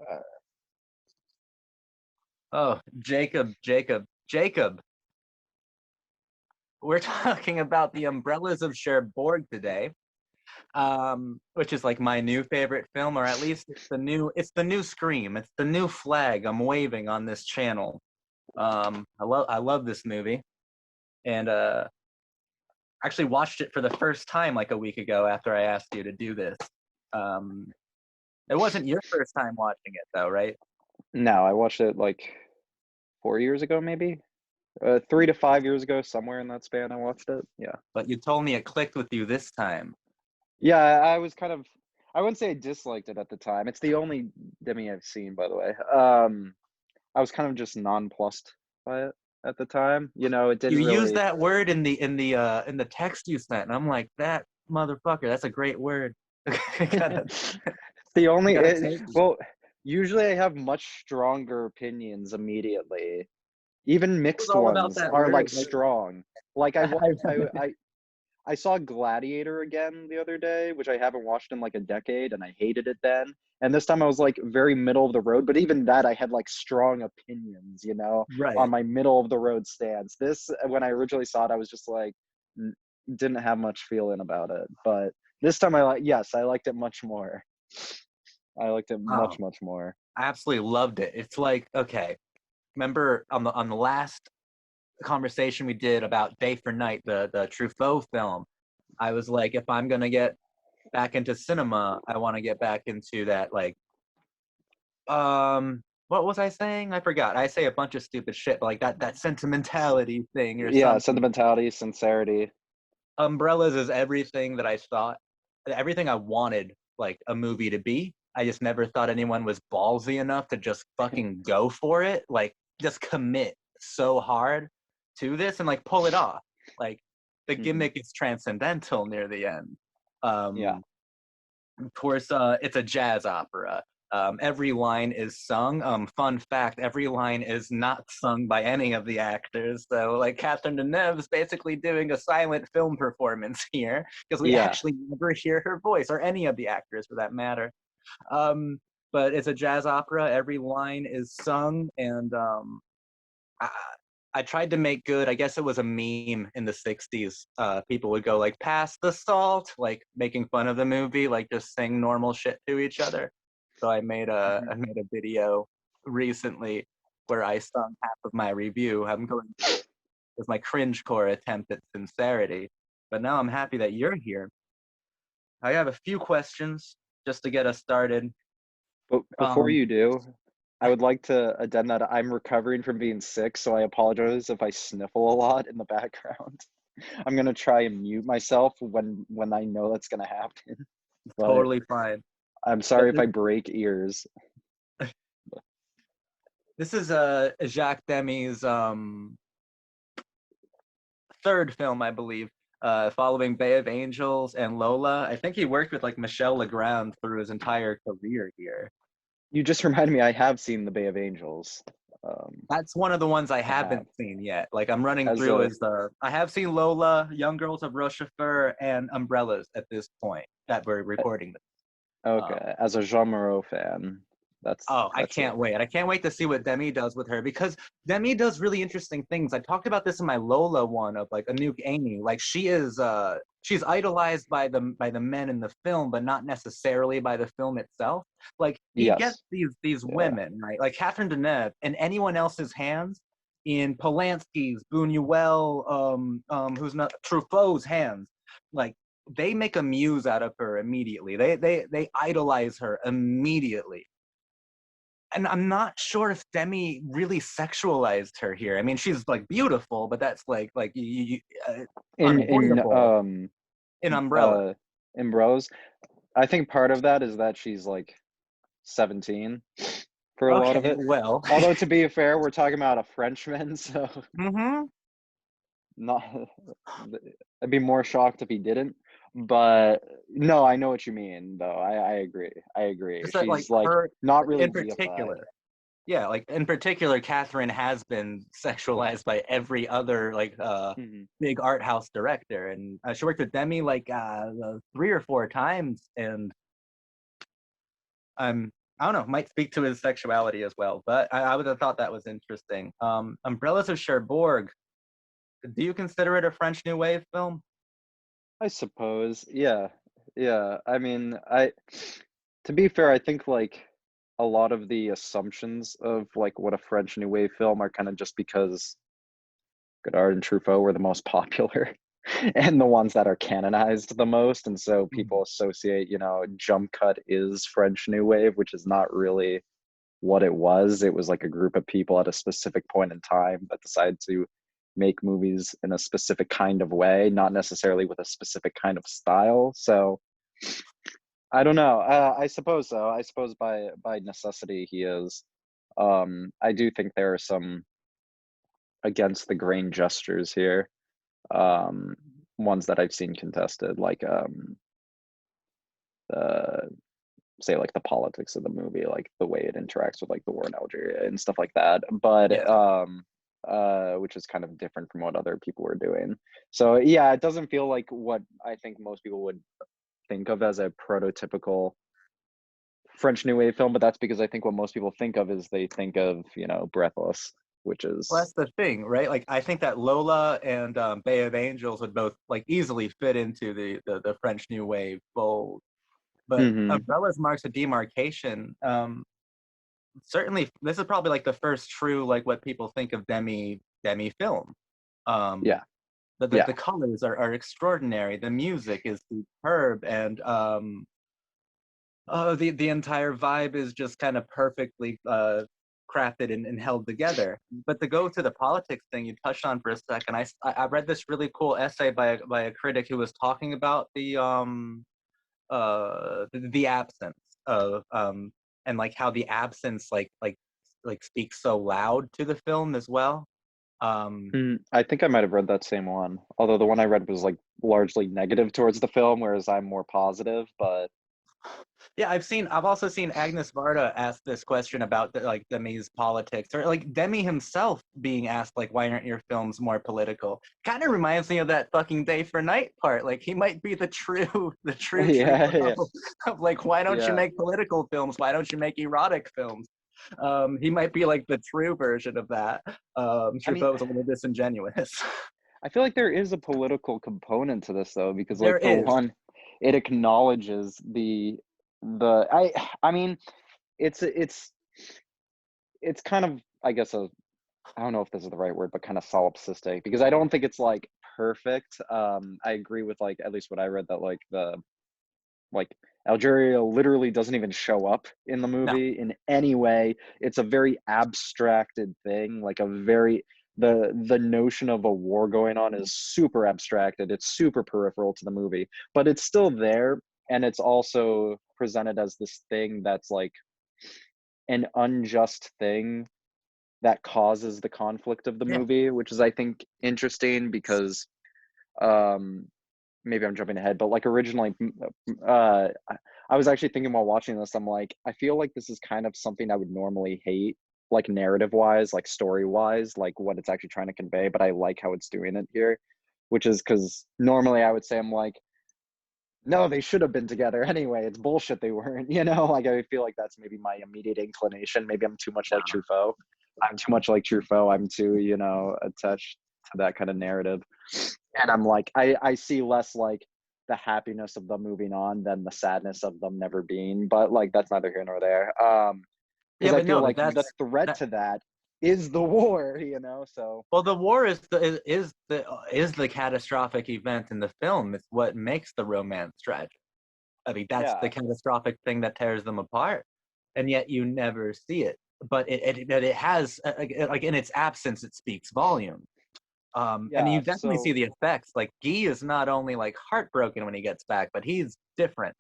Uh, Oh, Jacob. We're talking about the Umbrellas of Cherbourg today, which is like my new favorite film, or at least it's the new Scream. It's the new flag I'm waving on this channel. I love this movie, and actually watched it for the first time like a week ago after I asked you to do this. Um, it wasn't your first time watching it though, right? no, I watched it like 4 years ago, maybe 3 to 5 years ago, somewhere in that span. I watched it. Yeah, But you told me it clicked with you this time. yeah. I was kind of. I wouldn't say I disliked it at the time. It's the only Demi I've seen, by the way. I was kind of just nonplussed by it at the time. It You didn't use really. that word in the text you sent, and I'm like, that motherfucker, that's a great word. I gotta, It's the I only. gotta take it. Well, usually I have much stronger opinions immediately. Even What was mixed all about ones that are like word? Like, strong. Like I wa- I, I saw Gladiator again the other day, which I haven't watched in like a decade, and I hated it then. And this time I was like very middle of the road, but even that I had like strong opinions, on right. my middle of the road stance. This, when I originally saw it, I was just like, n- didn't have much feeling about it. But this time yes, I liked it much more. I liked it Oh, much, much more. I absolutely loved it. It's like, okay, remember on the last conversation we did about Day for Night, the Truffaut film, I was like, if I'm gonna get back into cinema, I want to get back into that like what was I saying? I forgot. I say a bunch of stupid shit, but like that sentimentality thing or Yeah, something. sentimentality, sincerity. Umbrellas is everything that I thought, everything I wanted like a movie to be. I just never thought anyone was ballsy enough to just fucking go for it, like just commit so hard to this and like pull it off. Like the Hmm. gimmick is transcendental near the end. Yeah. Um, of course, it's a jazz opera. Every line is sung. Fun fact: every line is not sung by any of the actors. So, like Catherine Deneuve's basically doing a silent film performance here because we Yeah. actually never hear her voice or any of the actors for that matter. Um, but it's a jazz opera. Every line is sung, and I, I tried to make good. I guess it was a meme in the '60s. People would go like, "Pass the salt," like making fun of the movie, like just saying normal shit to each other. So I made a Mhm. I made a video recently where I sung half of my review. I'm going with my cringecore attempt at sincerity. But now I'm happy that you're here. I have a few questions just to get us started. But before Um, you do, I would like to addend that I'm recovering from being sick, so I apologize if I sniffle a lot in the background. I'm gonna try and mute myself when I know that's gonna happen. But totally fine. I'm But sorry if I break ears. this is Jacques Demy's third film, I believe, following Bay of Angels and Lola. I think he worked with like Michel Legrand through his entire career here. You just reminded me I have seen The Bay of Angels. That's one of the ones I I have. haven't seen yet. Like I'm running As through a is the I have seen Lola, Young Girls of Rochefort, and Umbrellas at this point that we're recording this. Um, Okay, as a Jean Moreau fan, Oh, I that's it. can't wait. I can't wait to see what Demi does with her because Demi does really interesting things. I talked about this in my Lola one of like Anouk Amy. Like she's idolized by the men in the film, but not necessarily by the film itself. Like he gets Yes. these Yeah. women, right? Like Catherine Deneuve and anyone else's hands in Polanski's, Buñuel, who's not Truffaut's hands. Like they make a muse out of her immediately. They idolize her immediately, and I'm not sure if Demi really sexualized her here. I mean, she's like beautiful, but that's In unavoidable in Umbrella. uh in Bros, I think part of that is that she's like 17 for a lot of Okay, it. well, Although to be fair, we're talking about a Frenchman, so hmm not I'd be more shocked if he didn't. But no, I know what you mean though. I agree. I agree. just that like She's like her not really in deified. particular. Yeah, like in particular, Catherine has been sexualized by every other like Mhm. big art house director, and she worked with Demi like 3 or 4 times, and I'm I don't know, might speak to his sexuality as well. But I would have thought that was interesting. Umbrellas of Cherbourg. Do you consider it a French New Wave film? I suppose. Yeah. Yeah. I mean, I to be fair, I think like a lot of the assumptions of like what a French New Wave film are kind of just because Godard and Truffaut were the most popular and the ones that are canonized the most. And so Mhm. people associate, Jump Cut is French New Wave, which is not really what it was. It was like a group of people at a specific point in time that decided to make movies in a specific kind of way, not necessarily with a specific kind of style. So I don't know. I suppose so. I suppose by necessity he is. I do think there are some against the grain gestures here. Um, Ones that I've seen contested, like uh, say like the politics of the movie, like the way it interacts with like the war in Algeria and stuff like that. But Yeah. which is kind of different from what other people were doing. So yeah, it doesn't feel like what I think most people would think of as a prototypical French New Wave film, but that's because I think what most people think of is they think of, Breathless, which Well, is that's the thing, right? Like, I think that Lola and Bay of Angels would both like easily fit into the French New Wave fold. But hmm Umbrellas marks a demarcation. Certainly, this is probably like the first true like what people think of Demi film. Um, yeah, the yeah. colors are extraordinary. The music is superb, and the entire vibe is just kind of perfectly crafted and held together. But to go to the politics thing you touched on for a second, I read this really cool essay by a critic who was talking about the absence of and like how the absence like speaks so loud to the film as well. Um, I think I might have read that same one, although the one I read was like largely negative towards the film, whereas I'm more positive. But Yeah, I've also seen Agnes Varda ask this question about like Demi's politics, or like Demi himself being asked like, "Why aren't your films more political?" Kind of reminds me of that fucking Day for Night part. Like he might be the true the true yeah, Truffaut yeah, of like, why don't you yeah. make political films? Why don't you make erotic films? He might be like the true version of that. I mean, Truffaut was a little disingenuous. I feel like there is a political component to this though, because There like for is. one, it acknowledges the I mean, it's it's kind of I guess a I don't know if this is the right word, but kind of solipsistic because I don't think it's like perfect. I agree with like at least what I read that like Algeria literally doesn't even show up in the No. movie in any way. It's a very abstracted thing, like a very the notion of a war going on is super abstracted. It's super peripheral to the movie, but it's still there and it's also presented as this thing that's like an unjust thing that causes the conflict of the Yeah. movie, which is I think interesting because um maybe I'm jumping ahead, but like originally, I was actually thinking while watching this, I'm like, I feel like this is kind of something I would normally hate, like narrative wise, like story wise, like what it's actually trying to convey, but I like how it's doing it here, which is because normally I would say, I'm like, no, they should have been together anyway. It's bullshit they weren't, Like I feel like that's maybe my immediate inclination. Maybe I'm too much like No. Truffaut. I'm too much like Truffaut. I'm too, attached to that kind of narrative. And I'm like, I see less like the happiness of them moving on than the sadness of them never being. But like that's neither here nor there. Yeah, Because I but feel no, but like the that's threat that. to that is the war, So Well, the war is the catastrophic event in the film. It's what makes the romance tragic. I mean, that's the yeah, catastrophic thing that tears them apart, and yet you never see it. But it has like in its absence, it speaks volume. And you yeah. definitely see So the effects. Like Guy is not only like heartbroken when he gets back, but he's different.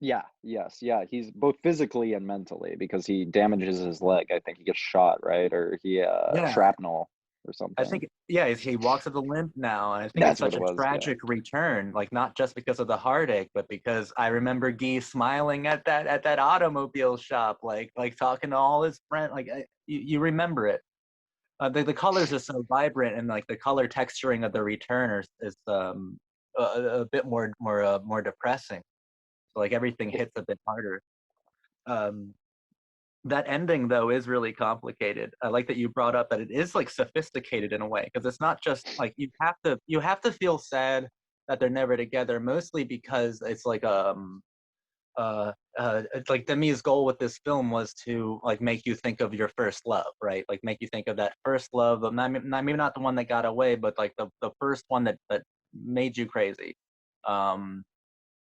yeah, yes, yeah. He's both physically and mentally because he damages his leg. I think he gets shot, right? Or he Yeah, shrapnel or I something. think yeah, he walks with a limp now, and I think it's That's what such it a was. Yeah. tragic return. Like not just because of the heartache, but because I remember Guy smiling at that automobile shop, like talking to all his friends. Like you remember it. The colors are so vibrant, and like the color texturing of the return is a bit more depressing. So like everything hits a bit harder. That ending though is really complicated. I like that you brought up that it is like sophisticated in a way, because it's not just like you have to feel sad that they're never together, mostly because it's like Demi's goal with this film was to like make you think of your first love, right? Like make you think of that first love, of maybe not the one that got away, but like the first one that made you crazy. Um,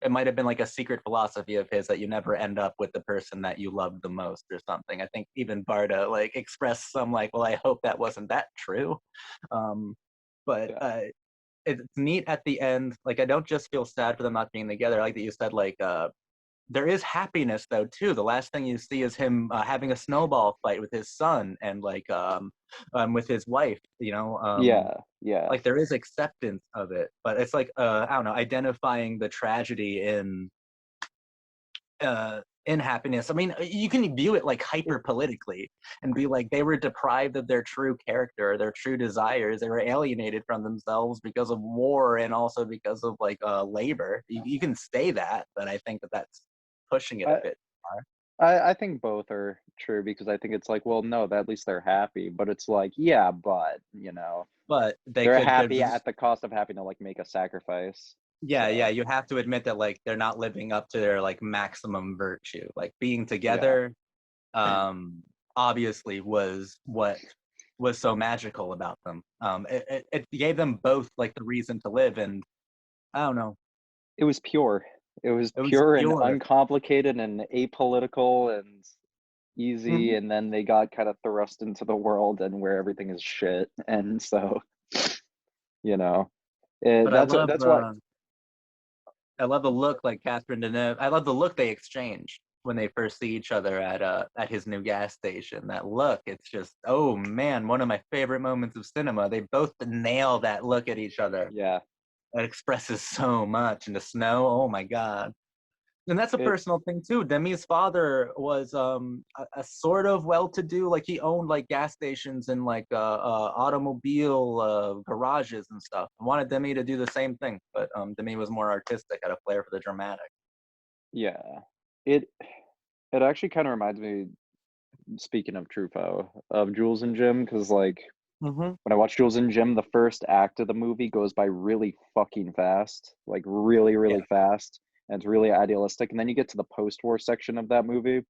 it might have been like a secret philosophy of his that you never end up with the person that you loved the most or something. I think even Barda like expressed some like, well, I hope that wasn't that true. Um, but Yeah. it's neat at the end. Like I don't just feel sad for them not being together. I like that you said like there is happiness though too. The last thing you see is him having a snowball fight with his son and like with his wife. Yeah. Yeah. Like there is acceptance of it, but it's like I don't know, identifying the tragedy in happiness. I mean, you can view it like hyper politically and be like they were deprived of their true character, their true desires. They were alienated from themselves because of war and also because of like labor. You can say that, but I think that's pushing it a I, bit far. I think both are true because I think it's like, well, no, at least they're happy, but it's like, yeah, but But they they're could. happy at the cost of having to like make a sacrifice. Yeah, yeah. So You have to admit that like they're not living up to their like maximum virtue. Like being yeah, together obviously was what was so magical about them. It gave them both like the reason to live, and I don't know, it was pure. It was it was pure and pure. uncomplicated and apolitical and easy, Mhm. and then they got kind of thrust into the world and where everything is shit. And so, you know, But that's why I love the look like Catherine Deneuve. I love the look they exchange when they first see each other at his new gas station. That look, it's just oh man, one of my favorite moments of cinema. They both nail that look at each other. yeah, It expresses so much in the snow. Oh my god. And that's a it personal thing too. Demi's father was a sort of well-to-do, like he owned like gas stations and like automobile garages and stuff. I wanted Demi to do the same thing, but Demi was more artistic, had a flair for the dramatic. yeah. It it actually kind of reminds me, speaking of Truffaut, of Jules and Jim, because like Mm-hmm. when I watch Jules and Jim, the first act of the movie goes by really fucking fast, like really, Yeah, really fast, and it's really idealistic. And then you get to the post-war section of that movie,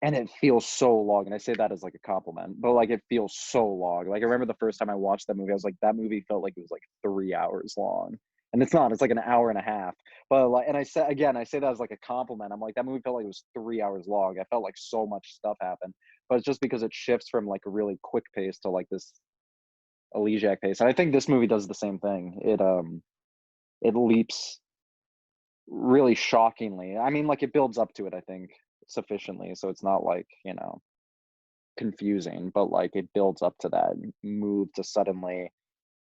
and it feels so long. And I say that as like a compliment, but like it feels so long. Like I remember the first time I watched that movie, I was like, that movie felt like it was like 3 hours long. And it's not, it's like an hour and a half. But like, and I said again, I say that as like a compliment. I'm like, that movie felt like it was 3 hours long. I felt like so much stuff happened. But it's just because it shifts from like a really quick pace to like this elegiac pace. And I think this movie does the same thing. It leaps really shockingly. I mean, like it builds up to it, I think, sufficiently. So it's not like, confusing, but like it builds up to that move to suddenly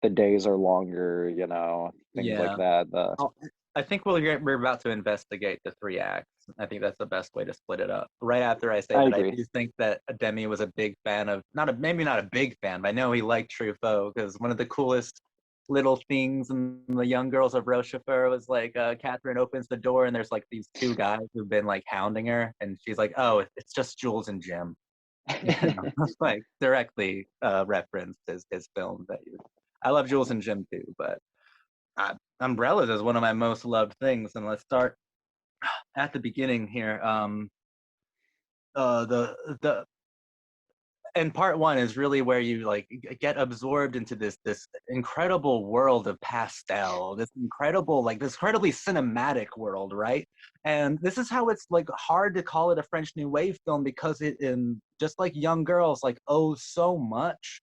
the days are longer, things like yeah. that. The Oh, I think we're about to investigate the three acts. I think that's the best way to split it up. Right after I say I that, I agree. do think that Demi was a big fan of maybe not a big fan, but I know he liked Truffaut because one of the coolest little things in the Young Girls of Rochefort was like Catherine opens the door and there's like these two guys who've been like hounding her, and she's like, "Oh, it's just Jules and Jim." It's like directly referenced his film that you. I love Jules and Jim too, but Umbrellas is one of my most loved things. And let's start at the beginning here. The and part one is really where you like get absorbed into this incredible world of pastel, this incredible like this incredibly cinematic world, right? And this is how it's like hard to call it a French New Wave film because it in just like Young Girls like owes so much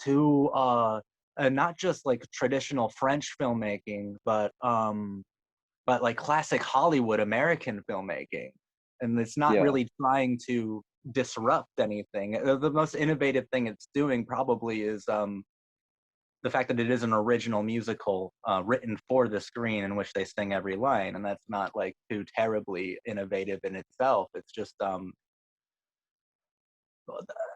to and not just like traditional French filmmaking, but like classic Hollywood American filmmaking. And it's not Yeah, really trying to disrupt anything. The most innovative thing it's doing probably is the fact that it is an original musical written for the screen in which they sing every line, and that's not like too terribly innovative in itself. It's just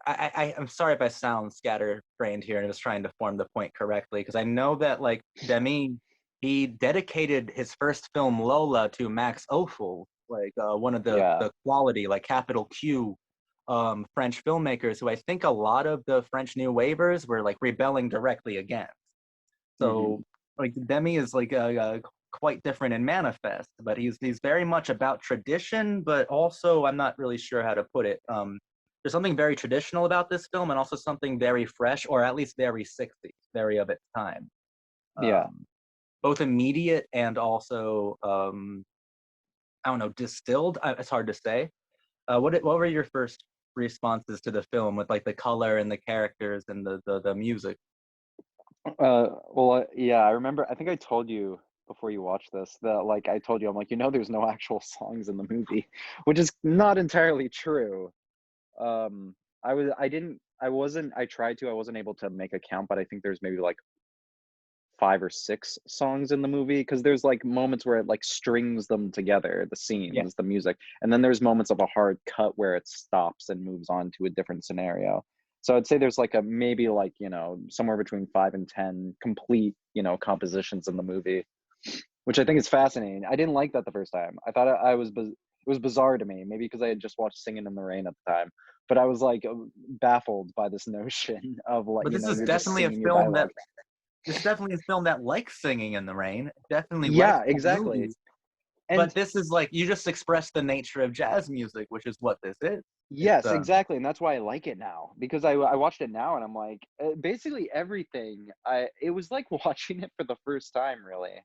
I'm sorry if I sound scatterbrained here and just trying to form the point correctly, because I know that like Demi, he dedicated his first film Lola to Max Ophüls, like one of Yeah. the quality, like capital Q, French filmmakers who I think a lot of the French New Wavers were like rebelling directly against. So Hmm. like Demi is like quite different in Manifest, but he's very much about tradition, but also I'm not really sure how to put it. There's something very traditional about this film, and also something very fresh, or at least very 60s, very of its time. Yeah. Um, Both immediate and also I don't know, distilled. It's hard to say. What were your first responses to the film with like the color and the characters and the music? Yeah, I remember. I think I told you before you watched this that, like, I told you, I'm like, there's no actual songs in the movie, which is not entirely true. Um, I tried to, I wasn't able to make a count, but I think there's maybe like 5 or 6 songs in the movie because there's like moments where it like strings them together, the Yeah. scenes, the music, and then there's moments of a hard cut where it stops and moves on to a different scenario. So I'd say there's like a maybe like somewhere between 5 and 10 complete compositions in the movie, which I think is fascinating. I didn't like that the first time. I thought it was bizarre to me, maybe because I had just watched Singing in the Rain at the time. But I was like baffled by this notion of like But this is you're just definitely a singing your film that dialogue. this is definitely a film that likes Singing in the Rain. It definitely likes Yeah, that exactly. movie. And But this is like you just express the nature of jazz music, which is what this is. It's yes, exactly, and that's why I like it now because I watched it now and I'm like, basically everything. It was like watching it for the first time, really.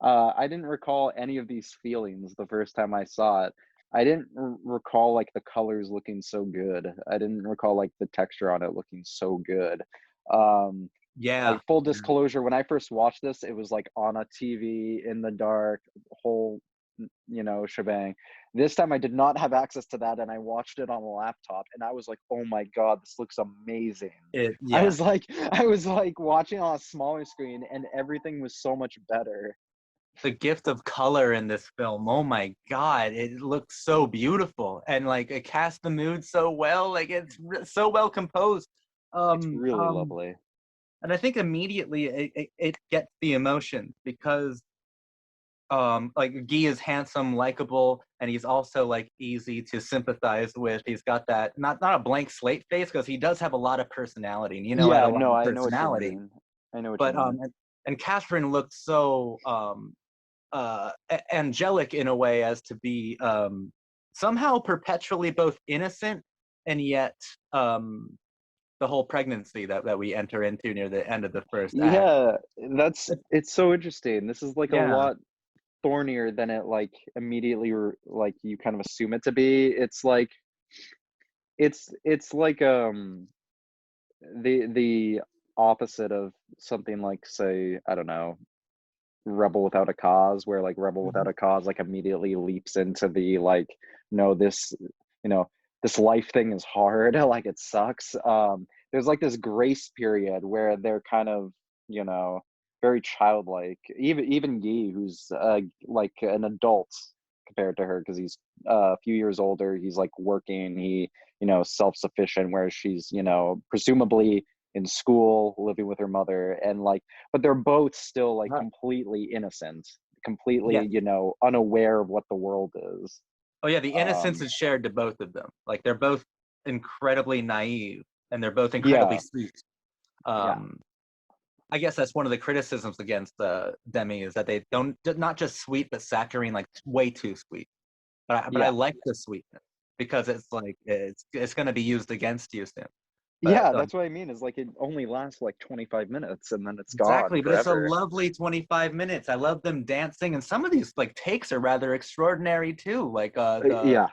I didn't recall any of these feelings the first time I saw it. I didn't recall like the colors looking so good. I didn't recall like the texture on it looking so good. Um, yeah. like full Yeah. disclosure, when I first watched this, it was like on a TV in the dark, whole shebang. This time I did not have access to that and I watched it on a laptop and I was like, "Oh my god, this looks amazing." I Yeah. was like I was like watching on a smaller screen and everything was so much better. The gift of color in this film. Oh my god, it looks so beautiful and like it casts the mood so well. Like it's so well composed. It's Um, really um, lovely. and I think immediately it gets the emotion because like Guy is handsome, likable, and he's also like easy to sympathize with. He's got that not a blank slate face because he does have a lot of personality, and had a Yeah, lot no, of I know what you personality. mean. I know what you But mean. and Catherine looks so angelic in a way as to be somehow perpetually both innocent and yet the whole pregnancy that we enter into near the end of the first act. Yeah, it's so interesting. This is like a Yeah, lot thornier than it like immediately like you kind of assume it to be. It's like the opposite of something like, say, I don't know, Rebel Without a Cause, where like Rebel mhm. Without a Cause like immediately leaps into the like, no, this, you know, this life thing is hard, like it sucks. There's like this grace period where they're kind of, you know, very childlike. Even Guy, who's like an adult compared to her, because he's a few years older. He's like working. He, self-sufficient, whereas she's, presumably in school, living with her mother, and like, but they're both still like Uh, completely innocent, yeah. completely, unaware of what the world is. Oh yeah, the innocence Um, is shared to both of them. Like they're both incredibly naive and they're both incredibly yeah, sweet. yeah, Um, I guess that's one of the criticisms against Demi is that they don't not just sweet but saccharine, like way too sweet. But I yeah, like the sweetness because it's like it's going to be used against you soon. But yeah. That's what I mean. Is like it only lasts like 25 minutes and then it's gone exactly, but it's a forever. lovely 25 minutes. I love them dancing, and some of these like takes are rather extraordinary too. Like Yeah,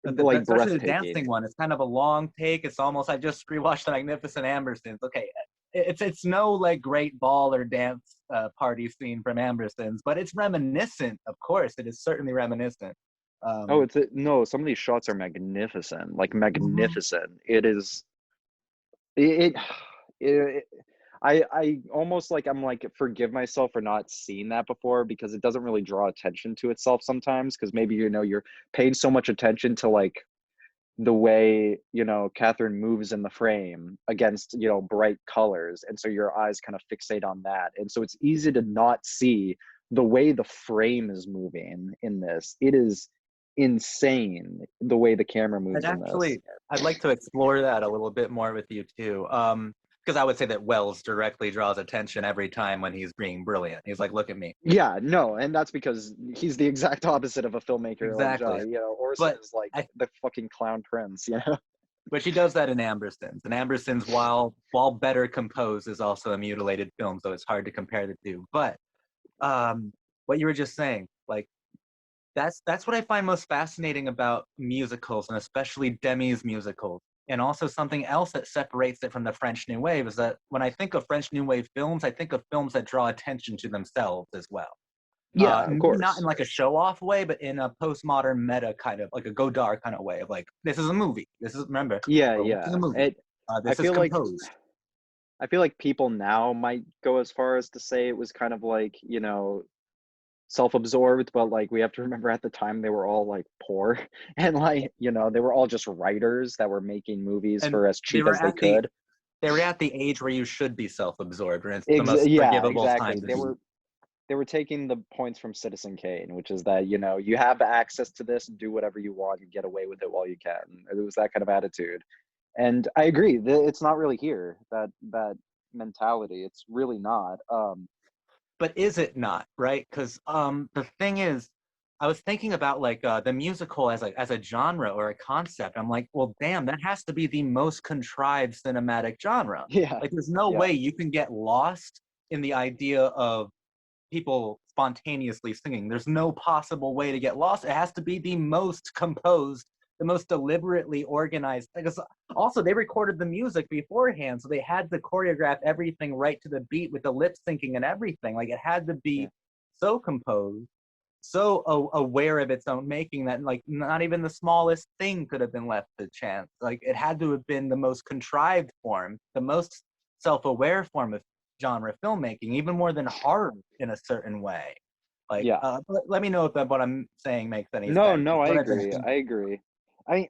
like especially the breathtaking. dancing one. It's kind of a long take. It's almost I just rewatched the Magnificent Ambersons. Okay, it's no like great ball or dance party scene from Ambersons, but it's reminiscent. Of course, it is certainly reminiscent. Oh, Um, no. Some of these shots are magnificent, like mhm. magnificent. It is. It, it I almost like I'm like forgive myself for not seeing that before because it doesn't really draw attention to itself sometimes because maybe you're paying so much attention to like the way Catherine moves in the frame against bright colors, and so your eyes kind of fixate on that, and so it's easy to not see the way the frame is moving in this. It is insane the way the camera And moves in this. actually, I'd like to explore that a little bit more with you too. Because I would say that Wells directly draws attention every time when he's being brilliant. He's like, look at me. Yeah, no, and that's because he's the exact opposite of a filmmaker like Exactly. Orson But is like I the fucking clown prince, you know? but she does that in Ambersons. And Ambersons, while better composed, is also a mutilated film, so it's hard to compare the two. But what you were just saying, like that's what I find most fascinating about musicals, and especially Demy's musicals. And also something else that separates it from the French New Wave is that when I think of French New Wave films, I think of films that draw attention to themselves as well. Yeah, of Maybe not in course. like a show-off way, but in a postmodern meta kind of like a Godard kind of way of like, this is a movie. This is remember, Yeah, we're watching a yeah. movie. It I This is feel like composed. I feel like people now might go as far as to say it was kind of like, self-absorbed, but like we have to remember at the time they were all like poor and like, they were all just writers that were making movies And for as they cheap were as they at the could. they were at the age where you should be self-absorbed, and it's the most Yeah, forgivable exactly. time to be. They were taking the points from Citizen Kane, which is that, you have access to this, do whatever you want, and get away with it while you can. It was that kind of attitude. And I agree, it's not really here, that mentality. It's really not. But is it not, right? Because the thing is, I was thinking about like the musical as a genre or a concept. I'm like, well, damn, that has to be the most contrived cinematic genre. Yeah, Like, there's no yeah, way you can get lost in the idea of people spontaneously singing. There's no possible way to get lost. It has to be the most composed, the most deliberately organized. Because also they recorded the music beforehand, so they had to choreograph everything right to the beat with the lip syncing and everything. Like it had to yeah, be so composed, so aware of its own making that like not even the smallest thing could have been left to chance. Like it had to have been the most contrived form, the most self-aware form of genre filmmaking, even more than horror in a certain way. Like, yeah. let me know if what I'm saying makes any No, sense. no, I What I've been agree. I thinking. agree. I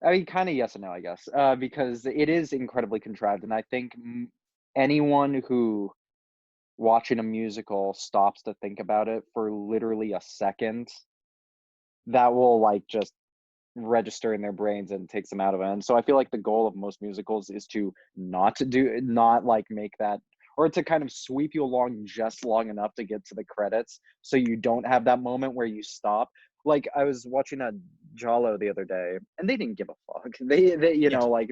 I mean, kind of yes and no, I guess, because it is incredibly contrived, and I think anyone who watching a musical stops to think about it for literally a second, that will like just register in their brains and takes them out of it. And so I feel like the goal of most musicals is to not like make that, or to kind of sweep you along just long enough to get to the credits so you don't have that moment where you stop. Like I was watching a Jalo the other day and they didn't give a fuck. They Yeah, like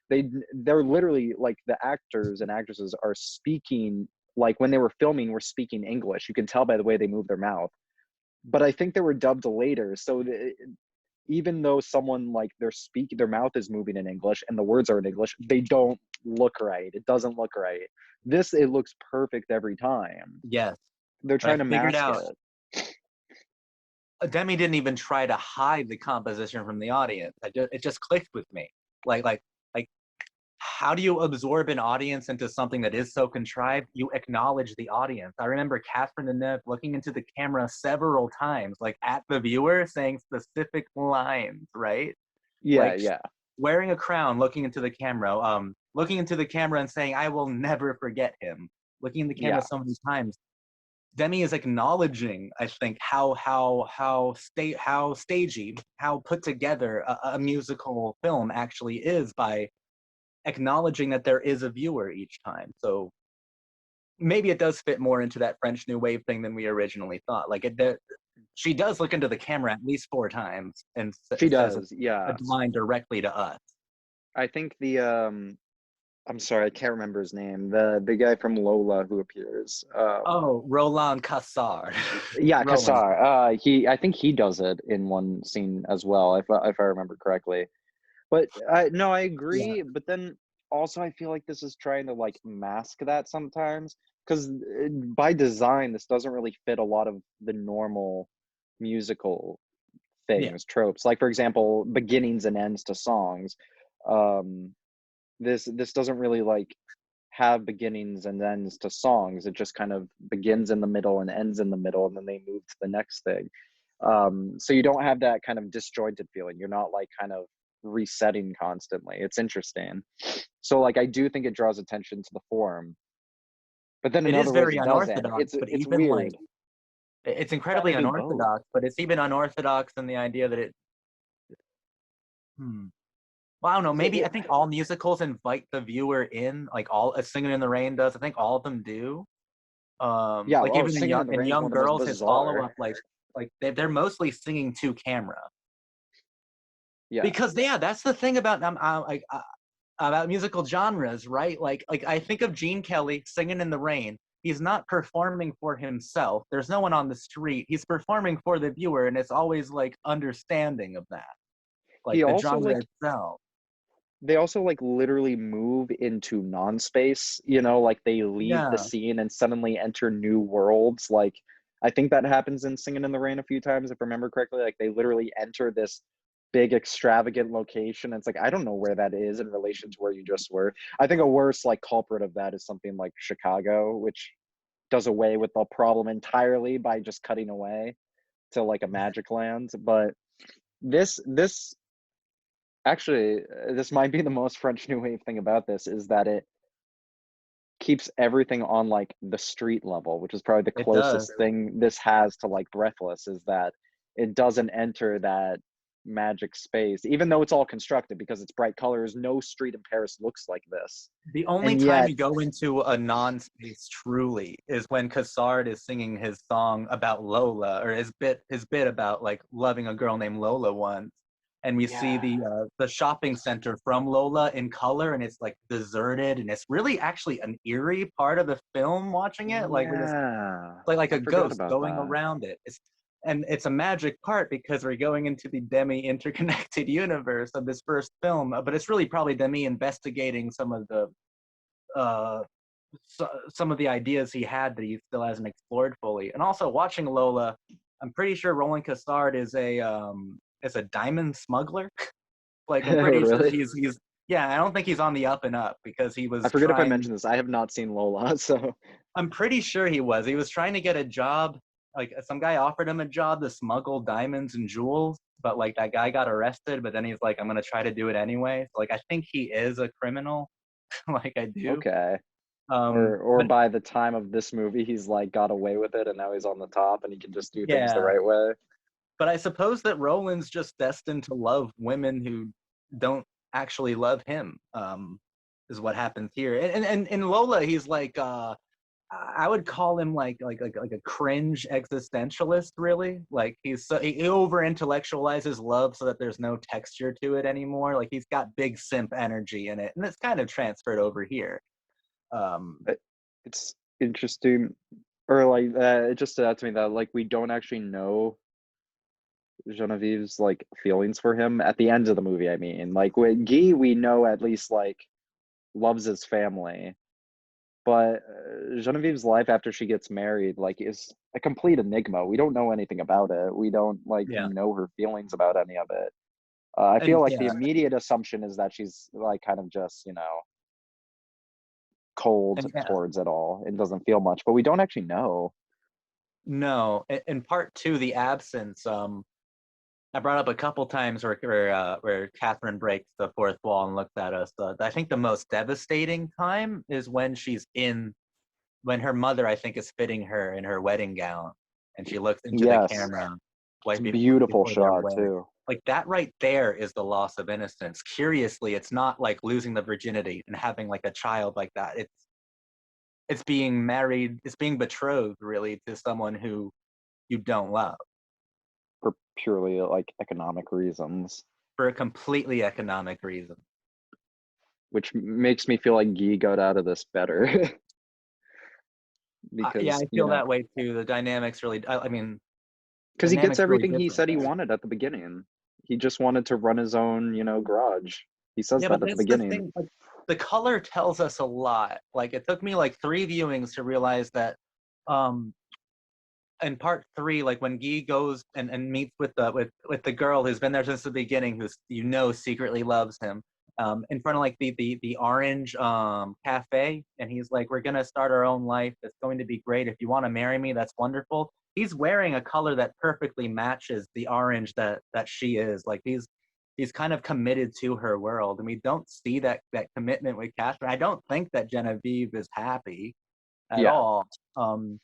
they're literally like the actors and actresses are speaking like when they were filming were speaking English. You can tell by the way they move their mouth. But I think they were dubbed later, so even though someone like their mouth is moving in English and the words are in English, they don't look right. It doesn't look right. This it looks perfect every time. yes. They're But I trying to figured mask out it. Demi didn't even try to hide the composition from the audience. It just clicked with me. Like, how do you absorb an audience into something that is so contrived? You acknowledge the audience. I remember Catherine Deneuve looking into the camera several times, like at the viewer, saying specific lines, right? Yeah, Like yeah, wearing a crown, looking into the camera and saying, "I will never forget him." Looking in the camera yeah, so many times, Demi is acknowledging, I think, how stagey, how put together a musical film actually is by acknowledging that there is a viewer each time. So maybe it does fit more into that French New Wave thing than we originally thought. She does look into the camera at least 4 times and she says does. a Yeah, line directly to us. I think I'm sorry, I can't remember his name. The guy from Lola who appears. Oh, Roland Cassard. Yeah, Roland. Kassar. I think he does it in one scene as well, if I remember correctly. But no, I Yeah. agree. But then also, I feel like this is trying to like mask that sometimes because by design, this doesn't really fit a lot of the normal musical Yeah. things, tropes. Like for example, beginnings and ends to songs. Um, this doesn't really like have beginnings and ends to songs. It just kind of begins in the middle and ends in the middle, and then they move to the next thing. So you don't have that kind of disjointed feeling. You're not like kind of resetting constantly. It's interesting. So like I do think it draws attention to the form, but then in It is other ways very it doesn't. unorthodox, It's but it's even like weird. It's Gotta incredibly do both. unorthodox, but it's even unorthodox in the idea that hmm. Well, I don't know. Yeah, Maybe I think all musicals invite the viewer in, like all A Singing in the Rain does. I think all of them do. yeah. Like Oh, even Singing in the in Rain is one Young of the most Girls, his follow bizarre. up, like they're mostly singing to camera. Yeah, Because yeah, that's the thing about about musical genres, right? Like I think of Gene Kelly singing in the rain. He's not performing for himself. There's no one on the street. He's performing for the viewer, and it's always like understanding of that, like he the also genre like itself. they also like literally move into non-space, you know, like they leave the Yeah, scene and suddenly enter new worlds. Like I think that happens in Singing in the Rain a few times, if I remember correctly. Like they literally enter this big extravagant location. It's like I don't know where that is in relation to where you just were. I think a worse like culprit of that is something like Chicago, which does away with the problem entirely by just cutting away to like a magic land. But this actually, this might be the most French New Wave thing about this is that it keeps everything on like the street level, which is probably the it does. closest thing this has to like Breathless, is that it doesn't enter that magic space, even though it's all constructed because it's bright colors. No street in Paris looks like this. The only And time yet, you go into a non-space truly is when Cassard is singing his song about Lola, or his bit about like loving a girl named Lola once, and we see yeah, the shopping center from Lola in color, and it's like deserted, and it's really actually an eerie part of the film. Watching it, like with this yeah, like I a forgot ghost about going that. around it. And it's a magic part because we're going into the Demy interconnected universe of this first film. But it's really probably Demy investigating uh, some of the ideas he had that he still hasn't explored fully. And also watching Lola, I'm pretty sure Roland Cassard is a diamond smuggler. Like I'm pretty sure Really? he's yeah. I don't think he's on the up and up because he I was forget if I trying. mentioned this. I have not seen Lola, so I'm pretty sure he was. He was trying to get a job. Like some guy offered him a job to smuggle diamonds and jewels, but like that guy got arrested. But then he's like, I'm gonna try to do it anyway. So like I think he is a criminal. Like I do. okay. Or But by the time of this movie, he's like got away with it, and now he's on the top, and he can just do things the yeah. right way. But I suppose that Roland's just destined to love women who don't actually love him. Is what happens here. And in Lola, he's like I would call him like a cringe existentialist, really. Like he over intellectualizes love so that there's no texture to it anymore. Like he's got big simp energy in it, and it's kind of transferred over here. Um, It, it's interesting, or like it just stood out to me that like we don't actually know Genevieve's like feelings for him at the end of the movie. I mean, like with Guy, we know at least like loves his family, but Genevieve's life after she gets married like is a complete enigma. We don't know anything about it. We don't like yeah, know her feelings about any of it. I feel and like the yeah, immediate assumption is that she's like kind of just, cold and yeah, towards it all and doesn't feel much, but we don't actually know. no. In part two, the absence. I brought up a couple times where Catherine breaks the fourth wall and looks at us. I think the most devastating time is when her mother, I think, is fitting her in her wedding gown, and she looks into the Yes, camera it's right a beautiful before they're shot wed. too. Like that right there is the loss of innocence. Curiously, it's not like losing the virginity and having like a child like that. It's being married, it's being betrothed really to someone who you don't love For purely like economic reasons, for a completely economic reason. which makes me feel like Guy got out of this better Yeah, because, I feel that way too. The dynamics really, I mean, because he gets dynamics really everything he different said he there. wanted at the beginning. He just wanted to run his own, garage. He says Yeah, but that at the that's the beginning. thing. Like, the color tells us a lot. Like, it took me like three viewings to realize that. Um, in part three, like when Guy goes and meets with the girl who's been there since the beginning, who's secretly loves him, in front of like the orange cafe, and he's like, "We're gonna start our own life. It's going to be great. If you want to marry me, that's wonderful." He's wearing a color that perfectly matches the orange that she is. Like he's kind of committed to her world, and we don't see that commitment with Catherine. I don't think that Genevieve is happy at Yeah, all. Um,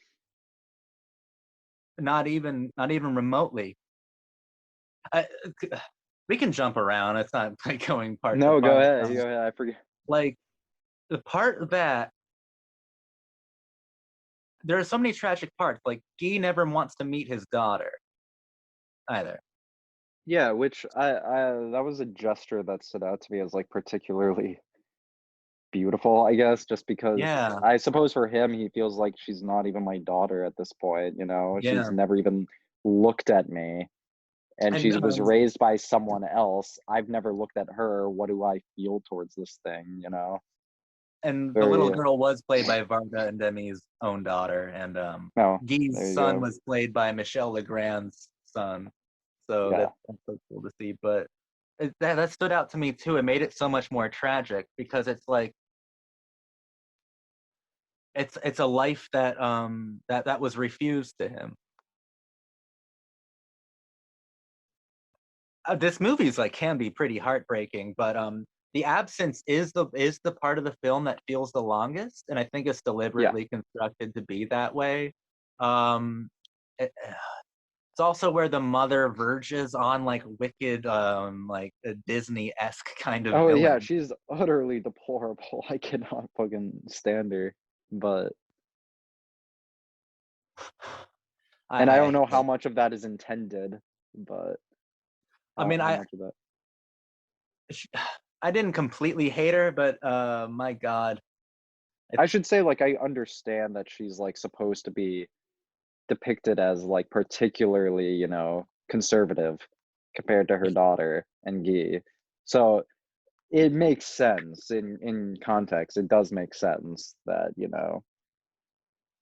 not even remotely. I, we can jump around. It's not like going part to No, go part. ahead. Go ahead. I forget. Like the part that there are so many tragic parts. Like Guy never wants to meet his daughter either. Yeah, which I that was a gesture that stood out to me as like particularly beautiful, I guess, just because Yeah, I suppose for him, he feels like she's not even my daughter at this point, you know? She's yeah, never even looked at me, and and she was raised by someone else. I've never looked at her. What do I feel towards this thing, you know? the little Very, girl was played by Varda and Demi's own daughter, and oh, Guy's there you son go. was played by Michel Legrand's son. So Yeah. that's so cool to see. But that stood out to me too. It made it so much more tragic because it's like it's a life that was refused to him. This movie's like can be pretty heartbreaking, but the absence is the part of the film that feels the longest, and I think it's Yeah. deliberately constructed to be that way. Um, it's also where the mother verges on like wicked, like a Disney-esque kind of Oh, yeah, villain. she's utterly deplorable. I cannot fucking stand her. But and I don't I know how much of that is intended, but I mean, how much of that. sh- I didn't completely hate her, but my God, I it's should say, like, I understand that she's, like, supposed to be depicted as, like, particularly, you know, conservative compared to her daughter and Guy. So, it makes sense in context. It does make sense that, you know,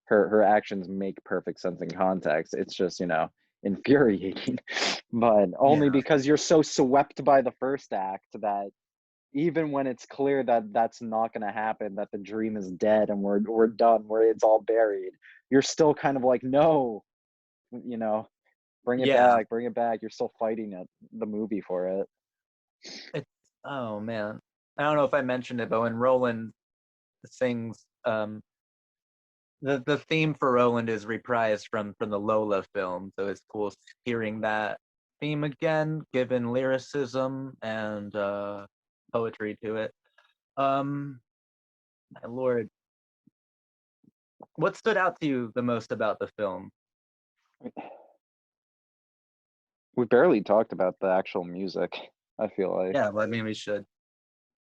her actions make perfect sense in context. It's just, you know, infuriating, but only yeah, because you're so swept by the first act that even when it's clear that that's not going to happen, that the dream is dead and we're done, where it's all buried, you're still kind of like, no, you know, bring it yeah. back, bring it back. You're still fighting it, the movie for it. It's oh man, I don't know if I mentioned it, but when Roland sings, the theme for Roland is reprised from the Lola film, so it's cool hearing that theme again, given lyricism and poetry to it. Um, my lord, what stood out to you the most about the film? We barely talked about the actual music. I feel like Yeah, well, I mean, we should.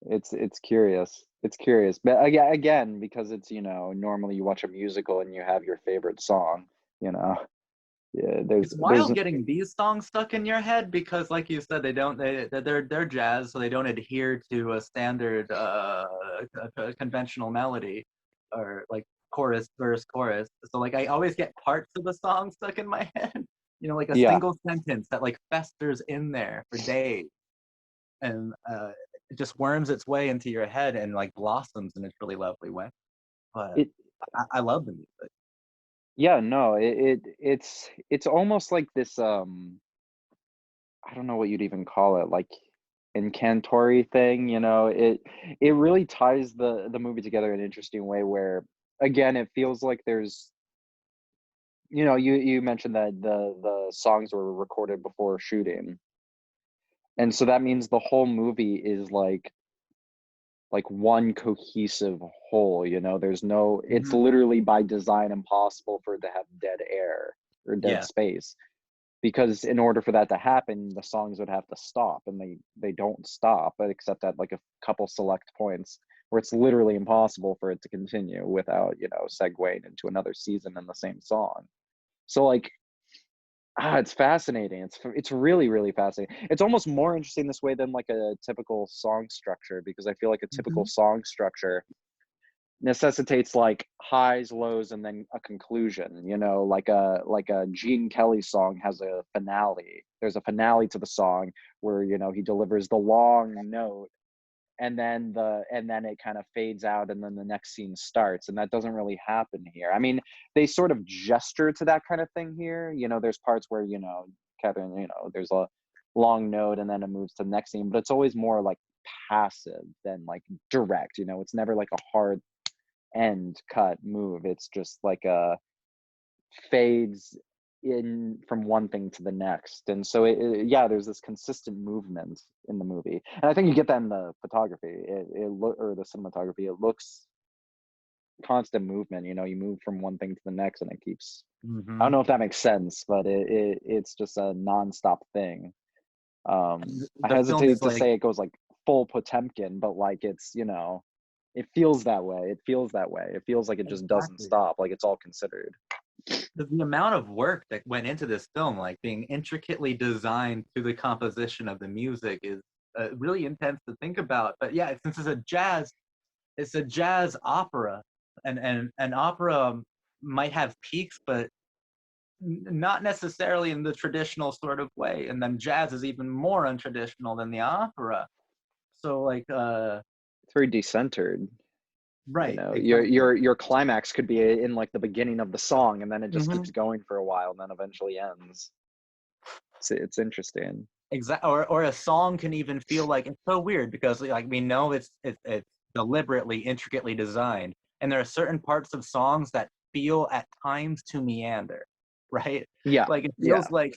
it's curious. It's curious, but again, because it's, you know, normally you watch a musical and you have your favorite song, you know. Yeah, It's there's wild getting these songs stuck in your head because, like you said, they're jazz, so they don't adhere to a standard conventional melody or like chorus verse chorus. So like I always get parts of the song stuck in my head. Like a yeah. single sentence that like festers in there for days and it just worms its way into your head and like blossoms in a really lovely way. But It I love the music. Yeah, no, it's almost like this, I don't know what you'd even call it, like, incantory thing, you know? It really ties the movie together in an interesting way where, again, it feels like there's, you know, you mentioned that the songs were recorded before shooting, and so that means the whole movie is like one cohesive whole, you know? There's no It's Mhm. literally by design impossible for it to have dead air or dead Yeah, space. Because in order for that to happen, the songs would have to stop, and they don't stop, but except at like a couple select points where it's literally impossible for it to continue without, you know, segueing into another season in the same song. So like, it's fascinating. It's really, really fascinating. It's almost more interesting this way than like a typical song structure, because I feel like a typical hmm, song structure necessitates like highs, lows, and then a conclusion. You know, like a Gene Kelly song has a finale. There's a finale to the song where, you know, he delivers the long note, and then it kind of fades out, and then the next scene starts, and that doesn't really happen here. I mean, they sort of gesture to that kind of thing here. You know, there's parts where, you know, Kevin, you know, there's a long note and then it moves to the next scene, but it's always more like passive than like direct. You know, it's never like a hard end cut move. It's just like a fades, in from one thing to the next, and so yeah, there's this consistent movement in the movie, and I think you get that in the photography. Or the cinematography. It looks constant movement. You move from one thing to the next, and it keeps. I don't Hmm. know if that makes sense, but it's just a nonstop thing. I The film is hesitate to like say it goes like full Potemkin, but like it feels that way. It feels that way. It feels like it just doesn't exactly stop. Like it's all considered. the amount of work that went into this film, like being intricately designed to the composition of the music, is really intense to think about. But yeah, since it's a jazz opera, and an opera might have peaks, but not necessarily in the traditional sort of way. And then jazz is even more untraditional than the opera. So like, It's very decentered. right, Your exactly. your climax could be in like the beginning of the song, and then it just Hmm. keeps going for a while, and then eventually ends. It's interesting. Exactly. Or a song can even feel like it's so weird because like we know it's deliberately intricately designed, and there are certain parts of songs that feel at times to meander, right? Yeah, Like it yeah. feels like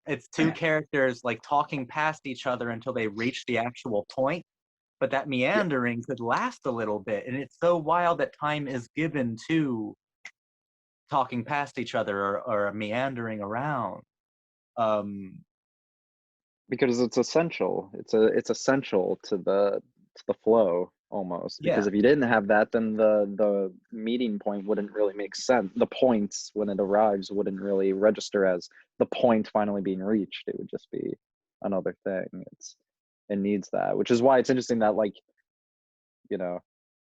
it's two characters like talking past each other until they reach the actual point, but that Yeah, meandering could last a little bit, and it's so wild that time is given to talking past each other or meandering around. um because it's essential. It's essential to the flow almost. yeah. Because if you didn't have that, then the meeting point wouldn't really make sense. The points when it arrives wouldn't really register as the point finally being reached. It would just be another thing. It needs that, which is why it's interesting that you know,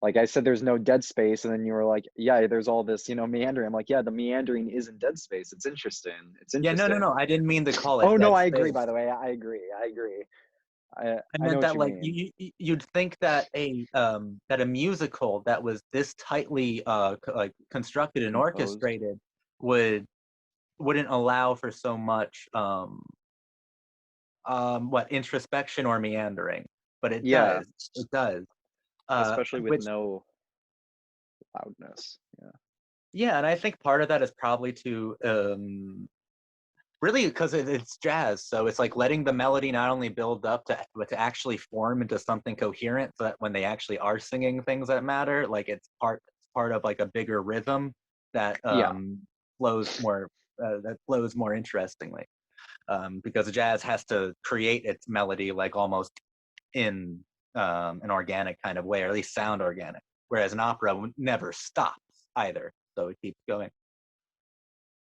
like I said, there's no dead space, and then you were like, yeah, there's all this, meandering. I'm like, yeah, the meandering isn't dead space. It's interesting. It's Yeah, no, no, interesting. no. I didn't mean to call it Oh no, dead I agree. By space. the way, I agree. I agree. I I know meant what that you like mean. you'd think that a musical that was this tightly like constructed and Composed. orchestrated would wouldn't allow for so much what introspection or meandering, but it Yeah, does. It does. especially with Which no loudness. Yeah. yeah, and I think part of that is probably to really because it's jazz, so it's like letting the melody not only build up to but to actually form into something coherent, so that when they actually are singing things that matter, like it's part of like a bigger rhythm that Yeah. flows more interestingly, because jazz has to create its melody like almost in an organic kind of way, or at least sound organic, whereas an opera never stops either, so it keeps going.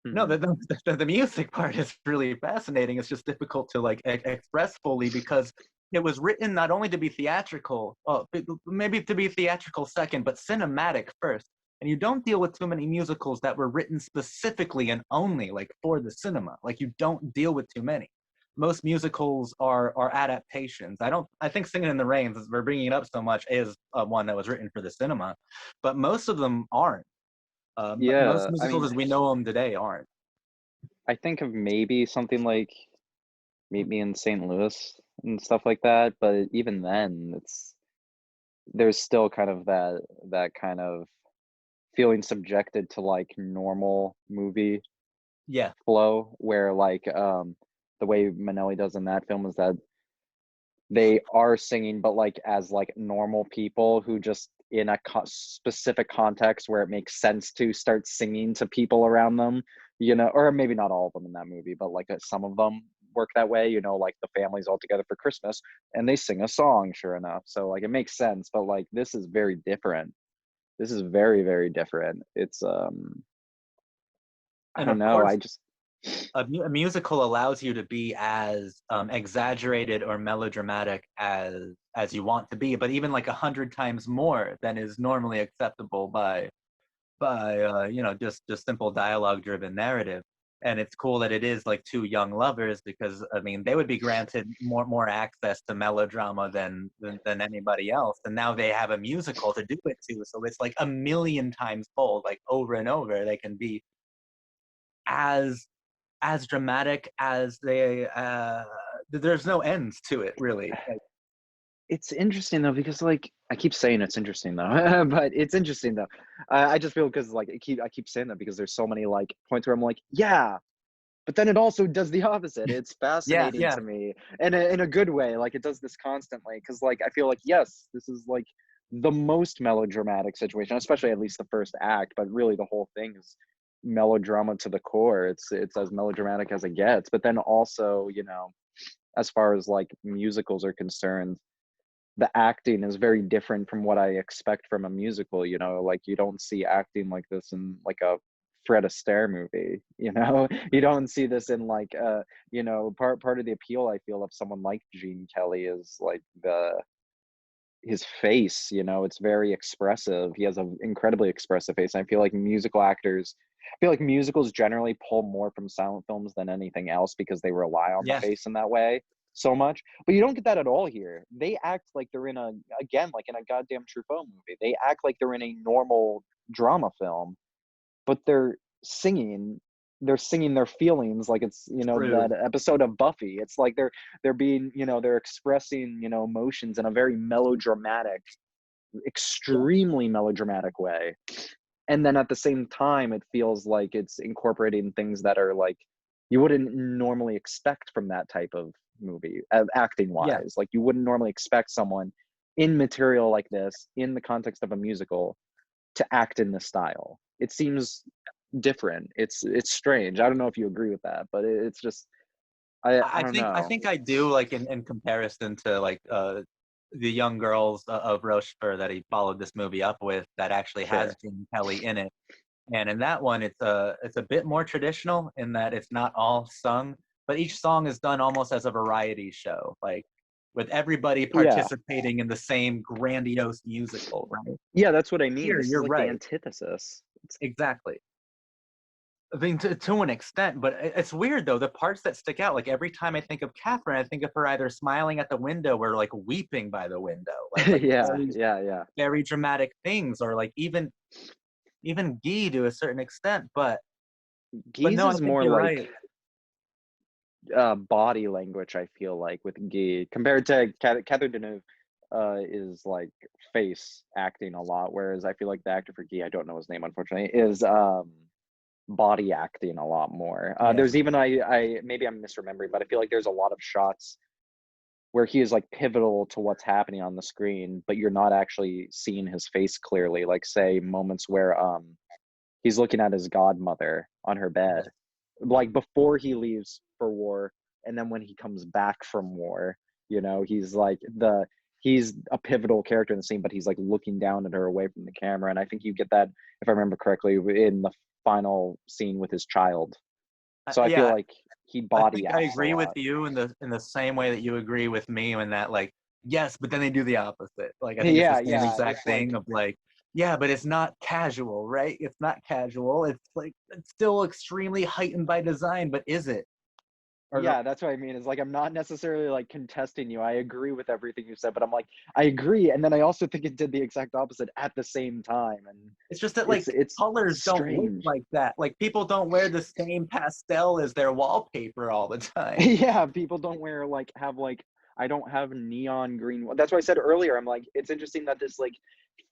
No, Hmm. the music part is really fascinating. It's just difficult to like express fully because it was written not only to be theatrical, maybe to be theatrical second, but cinematic first. And you don't deal with too many musicals that were written specifically and only like for the cinema. Like you don't deal with too many. Most musicals are adaptations. I think Singing in the Rain, as we're bringing it up so much, is one that was written for the cinema, but most of them aren't. Most Yeah. I musicals mean, as we know them today aren't. I think of maybe something like Meet Me in St. Louis and stuff like that, but even then, there's still kind of that kind of feeling subjected to like normal movie Yeah, flow, where the way Manelli does in that film is that they are singing, but like as like normal people who just in a specific context where it makes sense to start singing to people around them, or maybe not all of them in that movie, but like some of them work that way, like the family's all together for Christmas and they sing a song, sure enough. So like it makes sense, but like this is very different. This is very, very different. It's I and don't of know. course, I just a musical allows you to be as exaggerated or melodramatic as you want to be, but even like 100 times more than is normally acceptable by just simple dialogue driven narrative. And it's cool that it is like two young lovers because I mean they would be granted more access to melodrama than anybody else, and now they have a musical to do it to, so it's like a million times fold, like over and over they can be as as dramatic as they there's no ends to it really, like, it's interesting though because like I keep saying it's interesting though, but it's interesting though. I just feel because like I keep saying that because there's so many like points where I'm like, yeah, but then it also does the opposite. It's Yeah, fascinating yeah, to me in a good way. Like it does this constantly because like I feel like yes, this is like the most melodramatic situation, especially at least the first act. But really, the whole thing is melodrama to the core. It's as melodramatic as it gets. But then also, as far as like musicals are concerned, the acting is very different from what I expect from a musical, like you don't see acting like this in like a Fred Astaire movie, You don't see this in like part of the appeal I feel of someone like Gene Kelly is like the his face, it's very expressive. He has an incredibly expressive face. And I feel like musicals generally pull more from silent films than anything else because they rely on the yes, face in that way so much. But you don't get that at all here. They act like they're again, like in a goddamn Truffaut movie. They act like they're in a normal drama film, but they're singing their feelings like it's true. that episode of Buffy. It's like they're being they're expressing emotions in a very melodramatic, Yeah, extremely melodramatic way. And then at the same time it feels like it's incorporating things that are like you wouldn't normally expect from that type of movie, acting yeah. wise. Like you wouldn't normally expect someone in material like this in the context of a musical to act in this style. It seems different. It's strange. I don't know if you agree with that, but it's just I I don't think I know. think I do, like in comparison to like the young girls of Rochefort that he followed this movie up with that actually has Sure. Gene Kelly in it. And in that one, it's a bit more traditional in that it's not all sung, but each song is done almost as a variety show, like with everybody Yeah. participating in the same grandiose musical, right? Yeah, that's what I mean. Here, This is you're like the right. antithesis. Exactly. I mean, to an extent, but it's weird though. The parts that stick out, like every time I think of Catherine, I think of her either smiling at the window or like weeping by the window, like Yeah, very, yeah, yeah. very dramatic things, or like even Guy to a certain extent. But Geese no, I is think more you're like right. body language, I feel like, with Guy compared to Catherine Deneuve. Is like face acting a lot, whereas I feel like the actor for Guy, I don't know his name unfortunately, is body acting a lot more. Yeah. There's even I maybe I'm misremembering, but I feel like there's a lot of shots where he is like pivotal to what's happening on the screen, but you're not actually seeing his face clearly. Like say moments where he's looking at his godmother on her bed, Yes. like before he leaves for war, and then when he comes back from war, he's like he's a pivotal character in the scene, but he's like looking down at her away from the camera. And I think you get that, if I remember correctly, in the final scene with his child. So I feel Yeah, like he I body think I acts a agree with lot. you in the same way that you agree with me in that like yes, but then they do the opposite. Like I think it's the Yeah, same yeah. exact It's like thing of like yeah, but it's not casual, right? It's not casual. It's like it's still extremely heightened by design, but is it? Or yeah, that's what I mean. Is like I'm not necessarily like contesting you. I agree with everything you said, but I'm like I agree, and then I also think it did the exact opposite at the same time, and it's just that it's like it's colors don't work strange. like that. Like people don't wear the same pastel as their wallpaper all the time. Yeah, people don't wear like have like I don't have neon green. That's why I said earlier. I'm like it's interesting that this like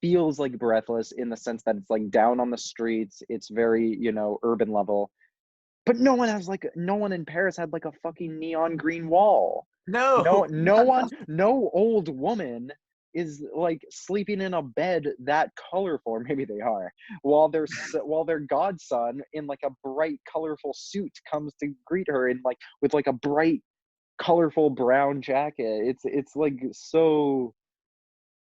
feels like Breathless in the sense that it's like down on the streets. It's very urban level, but no one in Paris had like a fucking neon green wall. No, No, no one, no old woman is like sleeping in a bed that colorful, or maybe they are, while their godson in like a bright, colorful suit comes to greet her in like with like a bright, colorful brown jacket. It's like so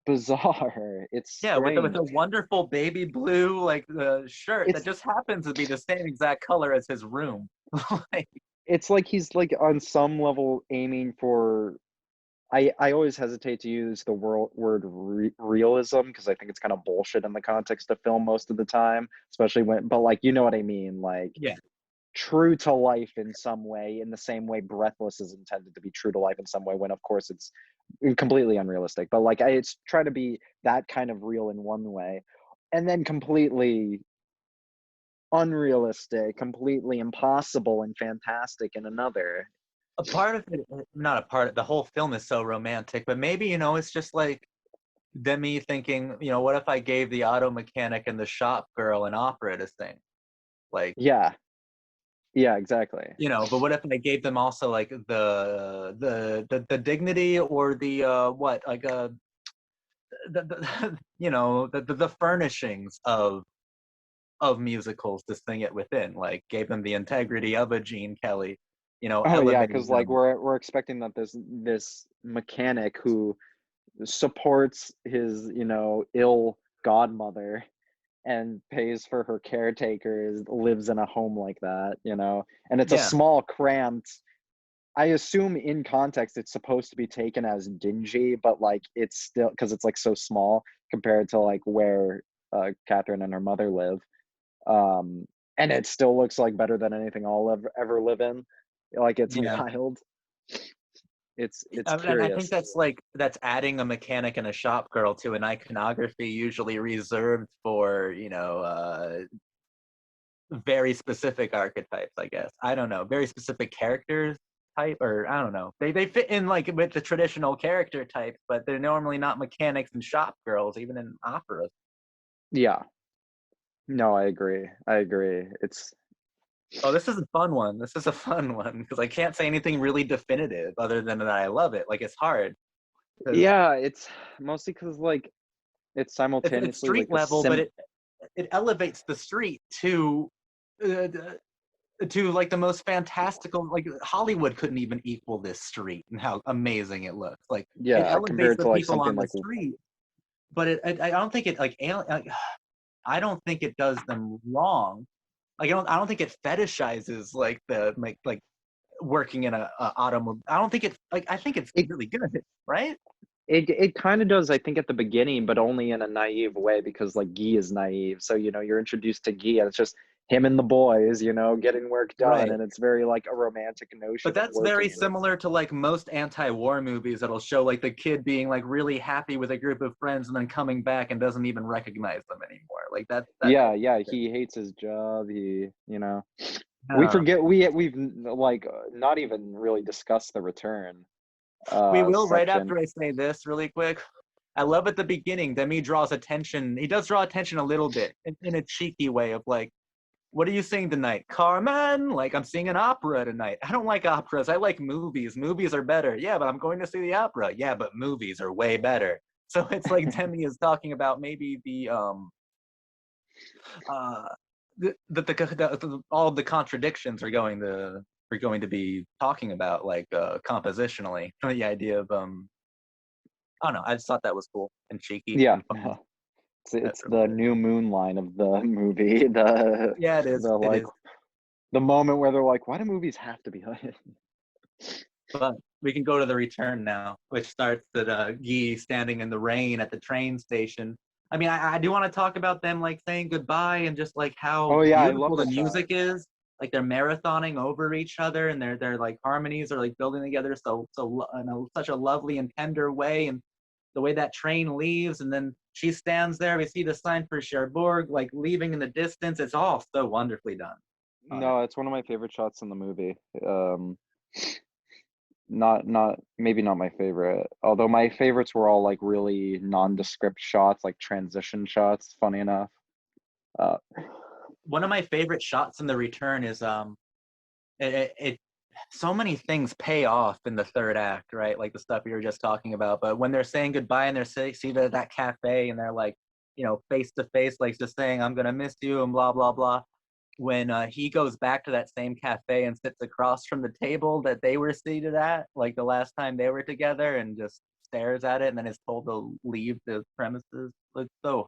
bizarre. It's yeah, with strange. a wonderful baby blue like the shirt that It's just happens to be the same exact color as his room. Like, it's like he's like on some level aiming for I always hesitate to use the word realism because I think it's kind of bullshit in the context of film most of the time, especially when, but like, you know what I mean? Like yeah, true to life in some way, in the same way Breathless is intended to be true to life in some way, when of course it's completely unrealistic. But like, it's trying to be that kind of real in one way and then completely unrealistic, completely impossible and fantastic in another. a part of it, not a part of the whole film is so romantic, but maybe it's just like Demi thinking, what if I gave the auto mechanic and the shop girl an opera to sing? Like, Yeah. Yeah, exactly. But what if I gave them also like the dignity or the what like the the furnishings of musicals to sing it within, like gave them the integrity of a Gene Kelly, Oh yeah, elevated because like them. we're expecting that this mechanic who supports his, ill godmother and pays for her caretakers lives in a home like that. And it's a Yeah, small, cramped. I assume in context it's supposed to be taken as dingy, but like it's still because it's like so small compared to like where Catherine and her mother live. Um, and it still looks like better than anything I'll ever live in. Like it's yeah. wild. It's I think curious. that's adding a mechanic and a shop girl to an iconography usually reserved for very specific archetypes, I guess. I don't know, very specific characters type, or I don't know. They fit in like with the traditional character types, but they're normally not mechanics and shop girls, even in operas. Yeah. No, I agree. I agree. It's Oh, this is a fun one. This is a fun one because I can't say anything really definitive other than that I love it. Like it's hard because yeah, it's mostly because like it's it's simultaneously street like a level, but sim. it elevates the street uh, to like the most fantastical. Like Hollywood couldn't even equal this street and how amazing it looks. Like it Yeah, elevates compared the to like people something on the like street, but I don't think it like I don't think it does them wrong. Like I don't think it fetishizes like the like working in a automobile. I don't think it like I think it's it really good, right? it kind of does, I think, at the beginning, but only in a naive way because like Guy is naive. So you're introduced to Guy, and it's just him and the boys, getting work done, Right. and it's very like a romantic But notion of that's very working with. similar to like most anti-war movies that'll show like the kid being like really happy with a group of friends and then coming back and doesn't even recognize them anymore. Like that Yeah, type yeah, of thing. he hates his job. We Yeah. forget we've like not even really discussed the return We will right section. after I say this really quick. I love at the beginning, Demi draws attention. He does draw attention a little bit in a cheeky way of like, what are you seeing tonight? Carmen? Like, I'm seeing an opera tonight. I don't like operas. I like movies. Movies are better. Yeah, but I'm going to see the opera. Yeah, but movies are way better. So it's like Demi is talking about maybe uh all of the contradictions are going to be talking about like compositionally. The idea of I don't know. I just thought that was cool and cheeky Yeah, and fun. it's That's really the good. new moon line of the movie. The Yeah, it is. the It like is. the moment where they're like, why do movies have to be like But we can go to the return now, which starts at Guy standing in the rain at the train station. I mean, I do want to talk about them like saying goodbye and just like how Oh yeah, I love beautiful the this shot. music is. Like they're marathoning over each other, and their like harmonies are like building together so in such a lovely and tender way. And the way that train leaves, and then she stands there. We see the sign for Cherbourg, like leaving in the distance. It's all so wonderfully done. No, it's one of my favorite shots in the movie. Not maybe not my favorite. Although my favorites were all like really nondescript shots, like transition shots, funny enough. Uh One of my favorite shots in the return is it so many things pay off in the third act, right? Like the stuff you were just talking about. But when they're saying goodbye and they're seated at that cafe and they're like, face to face, like just saying, I'm going to miss you and blah, blah, blah. When he goes back to that same cafe and sits across from the table that they were seated at, like the last time they were together, and just stares at it and then is told to leave the premises. It's so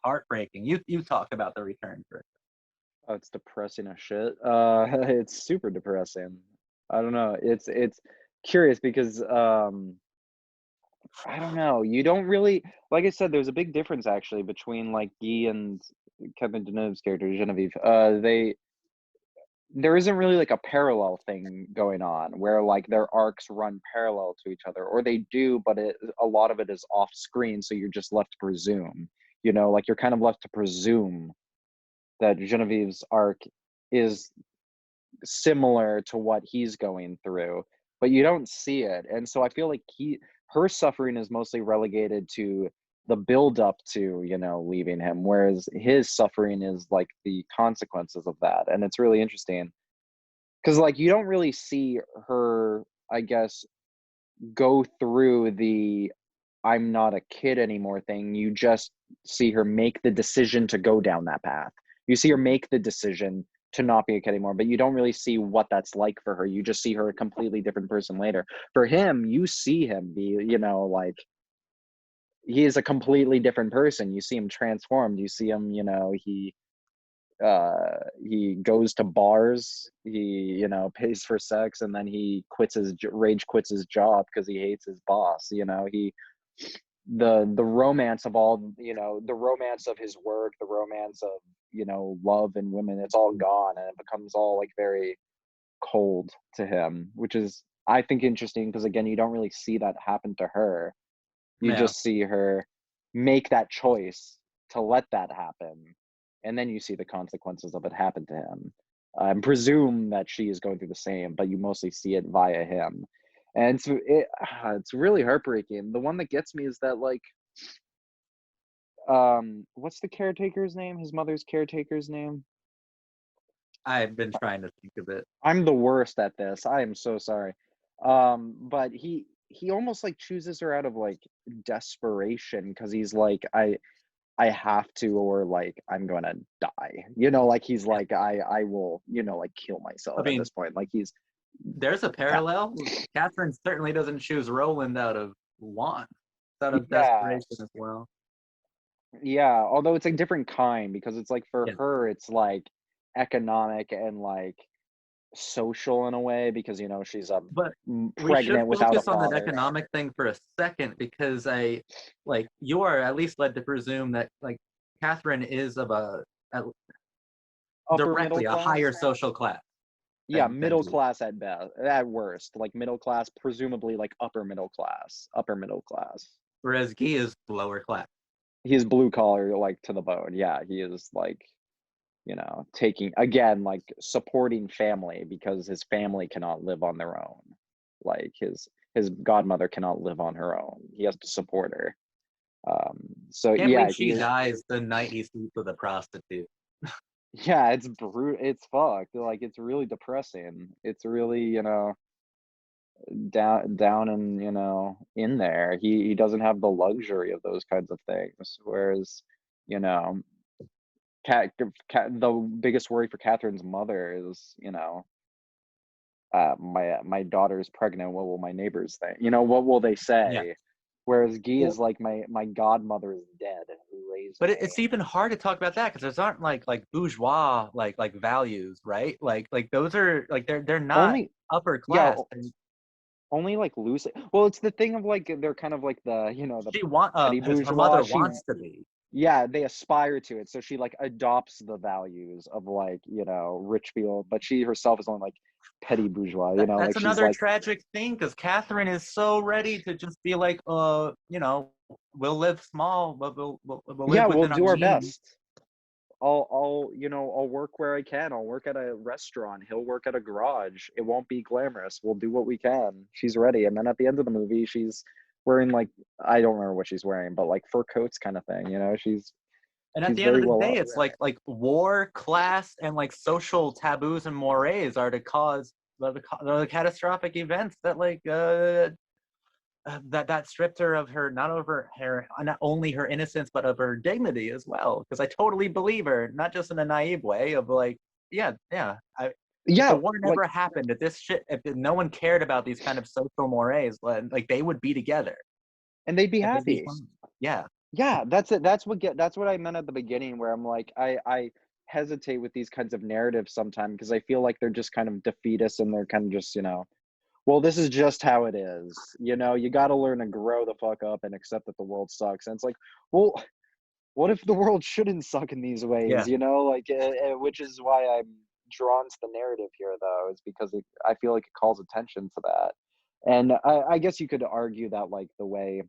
heartbreaking. You talk about the return for it. oh, it's depressing as shit. It's super depressing. I don't know. It's curious because I don't know. You don't really like I said, there's a big difference actually between like Guy and Kevin Deneuve's character, Genevieve. There isn't really like a parallel thing going on where like their arcs run parallel to each other, or they do, but a lot of it is off screen, so you're just left to presume. Like you're kind of left to presume that Genevieve's arc is similar to what he's going through, but you don't see it. And so I feel like her suffering is mostly relegated to the build up to, leaving him, whereas his suffering is like the consequences of that. And it's really interesting. because like you don't really see her, I guess, go through the I'm not a kid anymore thing. You just see her make the decision to go down that path. You see her make the decision to not be a kid anymore, but you don't really see what that's like for her. You just see her a completely different person later. For him, you see him be, like he is a completely different person. You see him transformed. You see him, he goes to bars, he pays for sex, and then he quits his job because he hates his boss. He the romance of all, the romance of his work, the romance of love and women, it's all gone, and it becomes all like very cold to him, which is, I think, interesting because again you don't really see that happen to her. You Yeah. just see her make that choice to let that happen, and then you see the consequences of it happen to him. I presume that she is going through the same, but you mostly see it via him, and it's really heartbreaking. The one that gets me is that like, what's the caretaker's name? His mother's caretaker's name? I've been trying to think of it. I'm the worst at this. I am so sorry. But he almost like chooses her out of like desperation because he's like, I have to, or like I'm gonna die. Like he's Yeah. like, I will, like kill I myself at mean, this point. Like he's there's a that. parallel. Catherine certainly doesn't choose Roland out of want, out of Yeah, desperation as well. yeah. Although it's a different kind because it's like for Yeah. her, it's like economic and like social in a way because she's But we should pregnant without a focus on that father. economic thing for a second because you are at least led to presume that like Catherine is of a Upper middle directly a higher class. social class Yeah, than middle Guy, class at best, at worst, like middle class, presumably like upper middle class. whereas Guy is lower class. He is blue collar, like to the bone. Yeah, he is like, taking again, like supporting family because his family cannot live on their own. Like his godmother cannot live on her own. He has to support her. So Can't yeah, believe she dies the night he sleeps with a prostitute. yeah, it's brute. It's fucked. Like it's really depressing. It's really, down and in there he doesn't have the luxury of those kinds of things, whereas you know the biggest worry for Catherine's mother is my daughter is pregnant, what will my neighbors think, what will they Yeah. say, whereas Guy Well, is like my godmother is dead who raised but me. it's even hard to talk about that because those aren't like bourgeois like values, right? Like those are like they're not Only upper yeah class. And only like loose, well, it's the thing of like they're kind of like the she want petty as her bourgeois. mother She wants to be. Yeah, they aspire to it. So she like adopts the values of like, rich people, but she herself is only like petty bourgeois, That's like she's another like, tragic thing because Catherine is so ready to just be like, we'll live small, but we'll yeah, live we'll within our do our means. best. I'll work where I can. I'll work at a restaurant. He'll work at a garage. It won't be glamorous. We'll do what we can. She's ready. And then at the end of the movie, she's wearing like, I don't remember what she's wearing, but like fur coats kind of thing, And at she's the end of very the well day, off. it's like war, class, and like social taboos and mores are to cause the catastrophic events that that stripped her of her not only her innocence but of her dignity as well. Because I totally believe her, not just in a naive way of like, yeah. If the Yeah, war like, never happened, if no one cared about these kind of social mores, like they would be together and they'd be and they'd be happy. fine. Yeah, Yeah, that's it. That's what I meant at the beginning where I'm like, I hesitate with these kinds of narratives sometimes because I feel like they're just kind of defeatist and they're kind of just, well, this is just how it is. You got to learn to grow the fuck up and accept that the world sucks. And it's like, well, what if the world shouldn't suck in these ways, yeah. like which is why I'm drawn to the narrative here though, is because I feel like it calls attention to that. And I guess you could argue that like the way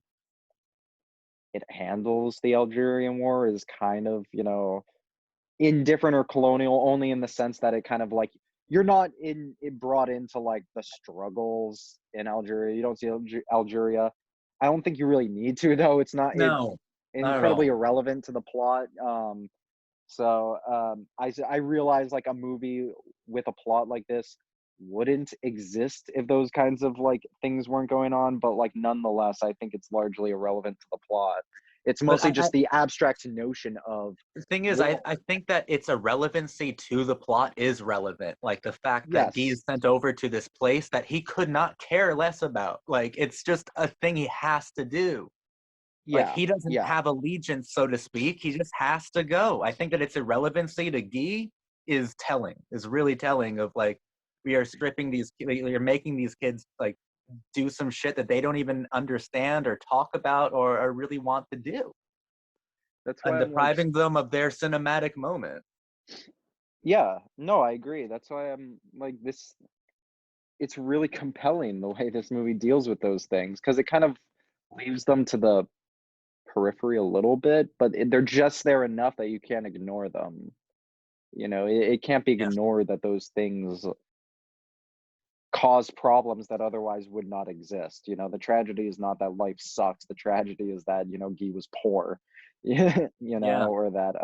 it handles the Algerian War is kind of, indifferent or colonial only in the sense that it kind of like you're not brought into like the struggles in Algeria. You don't see Algeria. I don't think you really need to though. It's No, not at incredibly all. irrelevant to the plot. So I realize like a movie with a plot like this wouldn't exist if those kinds of like things weren't going on, but like nonetheless, I think it's largely irrelevant to the plot. It's But mostly just the abstract notion of the thing is, war. I think that its irrelevancy to the plot is relevant. Like the fact that Guy Yes. is sent over to this place that he could not care less about. Like it's just a thing he has to do. Like Yeah. he doesn't Yeah. have allegiance, so to speak. He just has to go. I think that its irrelevancy to Guy is telling, is really telling of like we are stripping these, we are making these kids like do some shit that they don't even understand or talk about or really want to do, That's and why I'm like, depriving them of their cinematic moment. yeah, no, I agree. That's why I'm like this. It's really compelling the way this movie deals with those things because it kind of leaves them to the periphery a little bit, but they're just there enough that you can't ignore them. It can't be Yes. ignored that those things cause problems that otherwise would not exist. The tragedy is not that life sucks. The tragedy is that, Guy was poor, Yeah. or that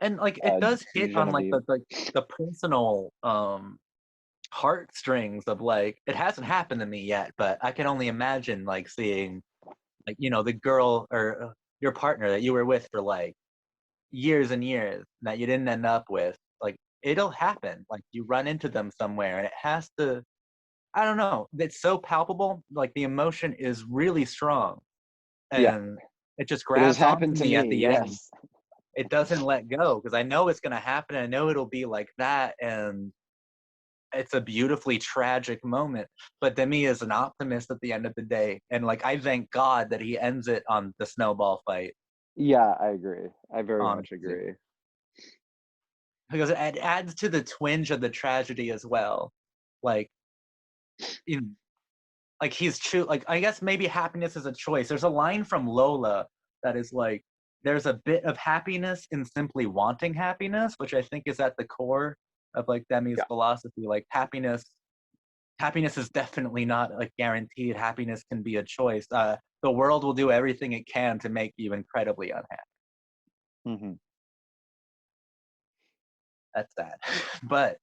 And like it does hit on like Genevieve. the personal heartstrings of like it hasn't happened to me yet, but I can only imagine like seeing like the girl or your partner that you were with for like years and years that you didn't end up with. Like it'll happen. Like you run into them somewhere and it has to, I don't know, it's so palpable. Like the emotion is really strong Yeah, and it just it has grabs onto happened to me at me. the end. Yes. It doesn't let go because I know it's going to happen. I know it'll be like that. And it's a beautifully tragic moment. But Demi is an optimist at the end of the day. And like, I thank God that he ends it on the snowball fight, Yeah, I agree. I very much honestly, agree. because it adds to the twinge of the tragedy as well. Like, you know, like he's true. Like, I guess maybe happiness is a choice. There's a line from Lola that is like, there's a bit of happiness in simply wanting happiness, which I think is at the core of like Demi's Yeah. philosophy. Like happiness is definitely not like guaranteed. Happiness can be a choice. The world will do everything it can to make you incredibly unhappy. Hmm. That's sad. but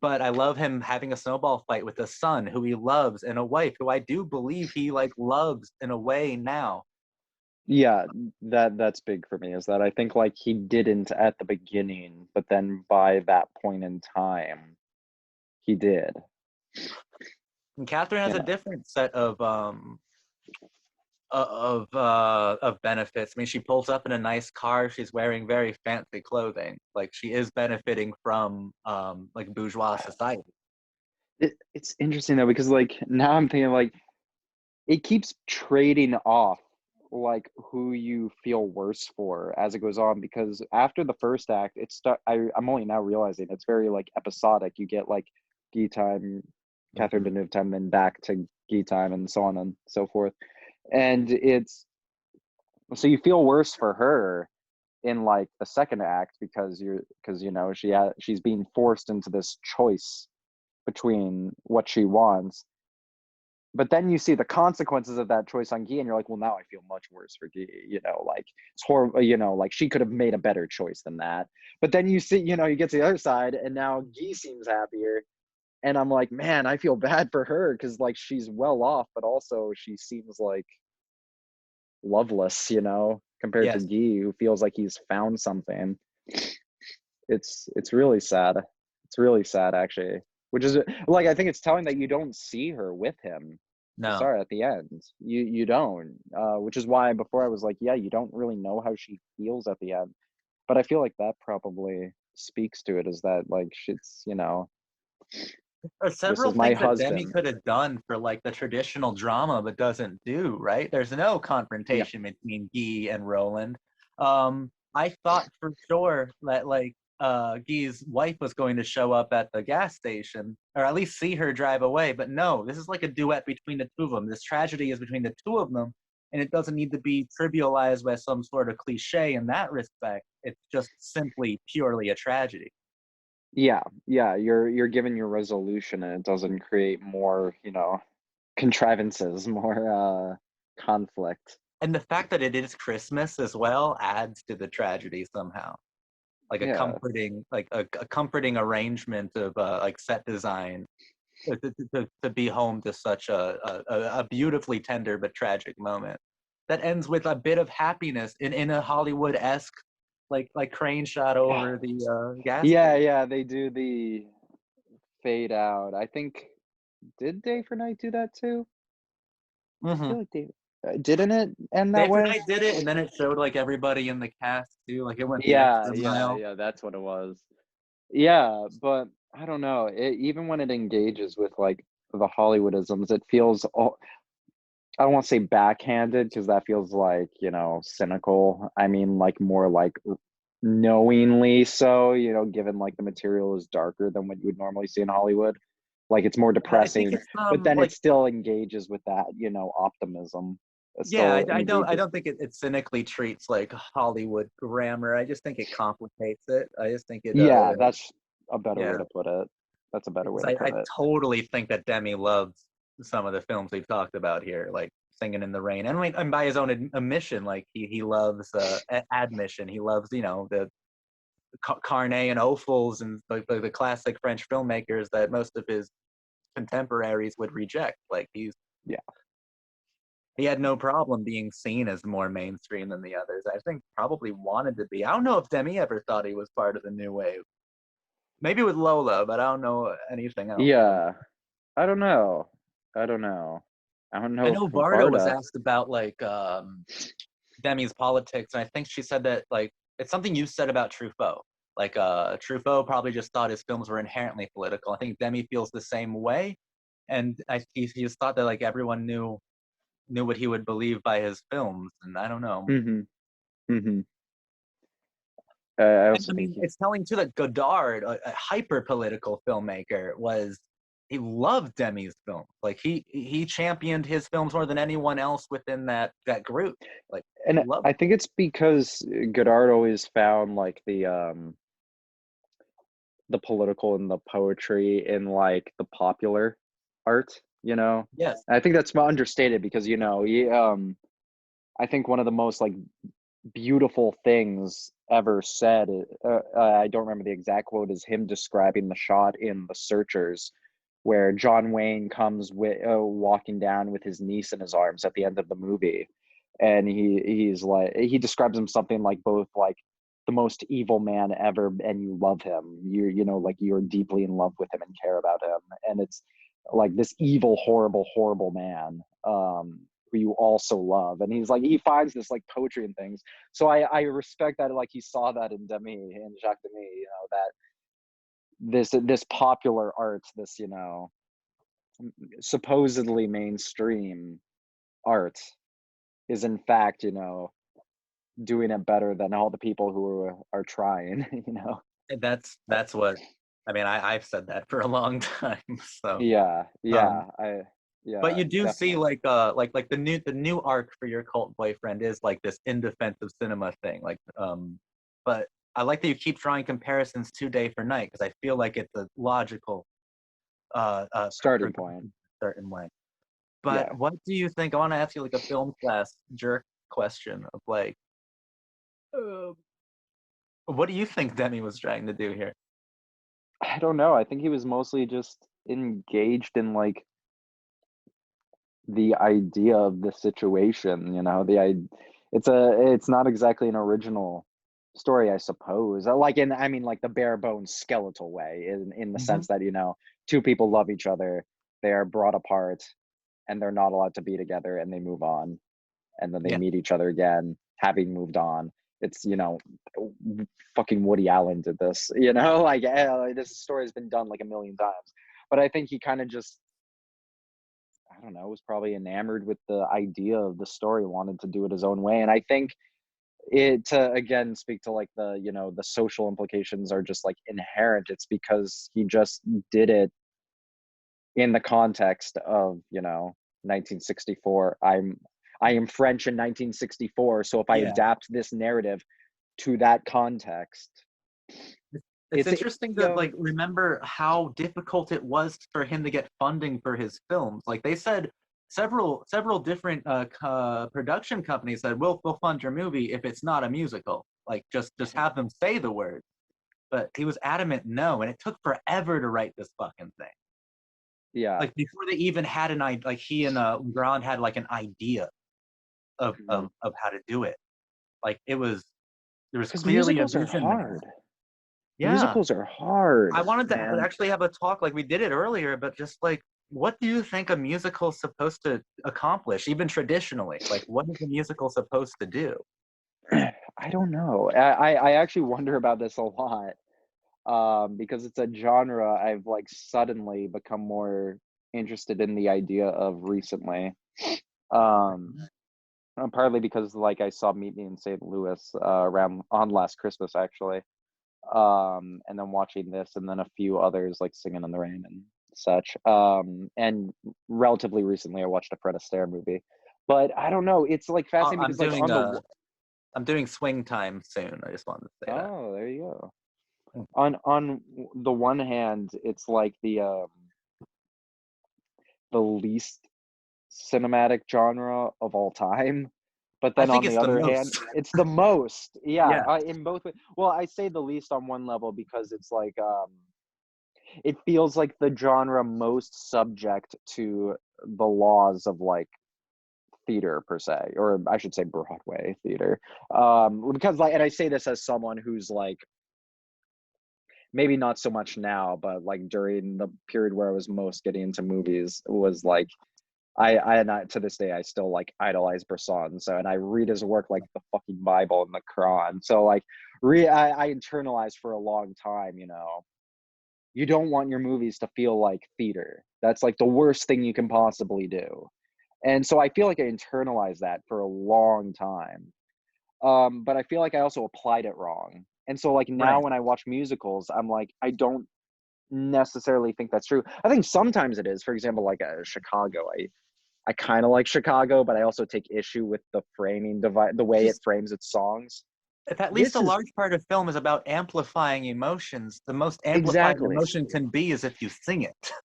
but I love him having a snowball fight with a son who he loves and a wife who I do believe he like loves in a way now. Yeah, that's big for me is that I think like he didn't at the beginning, but then by that point in time, he did, And Catherine has you a know. different set of benefits. I mean, she pulls up in a nice car. She's wearing very fancy clothing. Like she is benefiting from like bourgeois society. It's interesting though because like now I'm thinking like it keeps trading off like who you feel worse for as it goes on because after the first act I'm only now realizing it's very like episodic. You get like Guy time, Catherine Mm-hmm. Deneuve time, then back to Guy time and so on and so forth. And it's so you feel worse for her in like the second act because she's being forced into this choice between what she wants, but then you see the consequences of that choice on Guy, and you're like, well, now I feel much worse for Guy. Like it's horrible. Like she could have made a better choice than that. But then you see, you get to the other side, and now Guy seems happier, and I'm like, man, I feel bad for her because like she's well off, but also she seems like loveless, compared to Yes. Guy, who feels like he's found something. It's really sad. It's really sad, actually. Which is like I think it's telling that you don't see her with him. No. Sorry, at the end, you don't. Which is why before I was like, yeah, you don't really know how she feels at the end. But I feel like that probably speaks to it. Is that like she's There are this several is my things that Demi husband. could have done for like the traditional drama, but doesn't do, right? There's no Yeah, confrontation between Guy and Roland. I thought for sure that like Guy's wife was going to show up at the gas station, or at least see her drive away. But no, this is like a duet between the two of them. This tragedy is between the two of them, and it doesn't need to be trivialized by some sort of cliche in that respect. It's just simply purely a tragedy. yeah, yeah. You're given your resolution, and it doesn't create more, contrivances, more conflict. And the fact that it is Christmas as well adds to the tragedy somehow. like a Yeah. comforting, like a comforting arrangement of like set design to be home to such a beautifully tender but tragic moment that ends with a bit of happiness in a Hollywood-esque like crane shot over the gas Yeah, station. yeah, they do the fade out. I think did Day for Night do that too? I Hmm. feel like they didn't it end Day that for way? Night did it, and then it showed like everybody in the cast too. Like it went the Yeah, extra yeah, mile. yeah, that's what it was. Yeah, but I don't know, even when it engages with, like, the Hollywoodisms, it feels all I don't wanna say backhanded because that feels like, cynical. I mean, like, more like knowingly so, given, like, the material is darker than what you would normally see in Hollywood. Like, it's more I think depressing, it's but then it like still engages with that, optimism. It yeah, still I engages. don't think it cynically treats like Hollywood grammar. I just think it complicates it. I just think it Yeah, that's a better way yeah. to put it. That's a better way Because to put I it. totally think that Demi loves some of the films we've talked about here, like Singing in the Rain, and like, and by his own admission, like he loves admission. He loves the Carnet and Ophuls and the classic French filmmakers that most of his contemporaries would reject. Like Yeah. he had no problem being seen as more mainstream than the others. I think probably wanted to be. I don't know if Demi ever thought he was part of the new wave. Maybe with Lola, but I don't know anything else. Yeah. I don't know. I don't know. I don't I know know if Varda was Varda. asked about like Demi's politics, and I think she said that like it's something you said about Truffaut. Like Truffaut probably just thought his films were inherently political. I think Demi feels the same way, and he just thought that like everyone knew what he would believe by his films, and I don't know. Mhm. Mhm. I And also I think mean, it's telling too that Godard, a hyper political filmmaker, he loved Demi's films. Like he championed his films more than anyone else within that group. Like he and loved I think it's because Godard always found, like, the political and the poetry in, like, the popular art, you know? yes, And I think that's understated because, I think one of the most, like, beautiful things ever said, I don't remember the exact quote, is him describing the shot in The Searchers where John Wayne comes walking down with his niece in his arms at the end of the movie, and he's like he describes him something like both like the most evil man ever, and you love him. Like you're deeply in love with him and care about him, and it's like this evil, horrible, horrible man. Who you also love, and he's like he finds this like poetry and things. So I respect that, like he saw that in Demy and Jacques Demy, that this popular art, this supposedly mainstream art is in fact, doing it better than all the people who are trying, that's what I mean. I've said that for a long time. So, Yeah, um, yeah, but yeah, you do see definitely. like the new arc for your cult boyfriend is like this in defense of cinema thing. Like, but I like that you keep drawing comparisons to Day for Night because I feel like it's a logical Starting progression point. in a certain way. But Yeah. what do you think? I want to ask you like a film class jerk question of like, uh, what do you think Demi was trying to do here? I don't know. I think he was mostly just engaged in like the idea of the situation, it's not exactly an original story, I suppose. Like in I mean like the bare bones skeletal way in the Hmm. sense that, two people love each other, they are brought apart and they're not allowed to be together and they move on and then they Yeah, meet each other again having moved on. It's, fucking Woody Allen did this, like this story has been done like a million times. But I think he kind of just I don't know, was probably enamored with the idea of the story, wanted to do it his own way. And I think it to again speak to like the social implications are just like inherent. It's because he just did it in the context of, 1964. I am French in 1964, so if I yeah. adapt this narrative to that context, It's it's interesting to like remember how difficult it was for him to get funding for his films. Like they said, several different production companies said, "We'll fund your movie if it's not a musical. Like just have them say the word." but he was adamant no, and it took forever to write this fucking thing. Yeah. Like before they even had an idea, like he and Grant had like an idea of how to do it. Like there was Because clearly a musicals are vision there. hard. Yeah. Musicals are hard, I wanted to man. actually have a talk, like we did it earlier, but just like, what do you think a musical is supposed to accomplish, even traditionally? Like, what is a musical supposed to do? I don't know. I actually wonder about this a lot, because it's a genre I've like suddenly become more interested in the idea of recently. Um, Partly because like I saw Meet Me in St. Louis around on last Christmas actually, and then watching this and then a few others like Singing in the Rain and such. And relatively recently I watched a Fred Astaire movie, but I don't know. It's like fascinating I'm because like on the I'm doing Swing Time soon. I just wanted to say that. oh there you go. On the one hand, it's like the least cinematic genre of all time. But I then think on the it's the other hand, most. it's the most. Yeah, Yeah, in both. Well, I say the least on one level because it's like it feels like the genre most subject to the laws of like theater per se, or I should say Broadway theater. Because like, and I say this as someone who's like maybe not so much now, but like during the period where I was most getting into movies was like I to this day I still like idolize Bresson. So and I read his work like the fucking Bible and the Quran. So like I internalized for a long time, you know, you don't want your movies to feel like theater. That's like the worst thing you can possibly do. And so I feel like I internalized that for a long time. But I feel like I also applied it wrong. And so like now right. when I watch musicals, I'm like, I don't necessarily think that's true. I think sometimes it is. For example, like Chicago. I kind of like Chicago, but I also take issue with the framing the way it Just frames its songs. if at least a This is large part of film is about amplifying emotions, the most amplified an exactly, emotion can be is if you sing it. You know,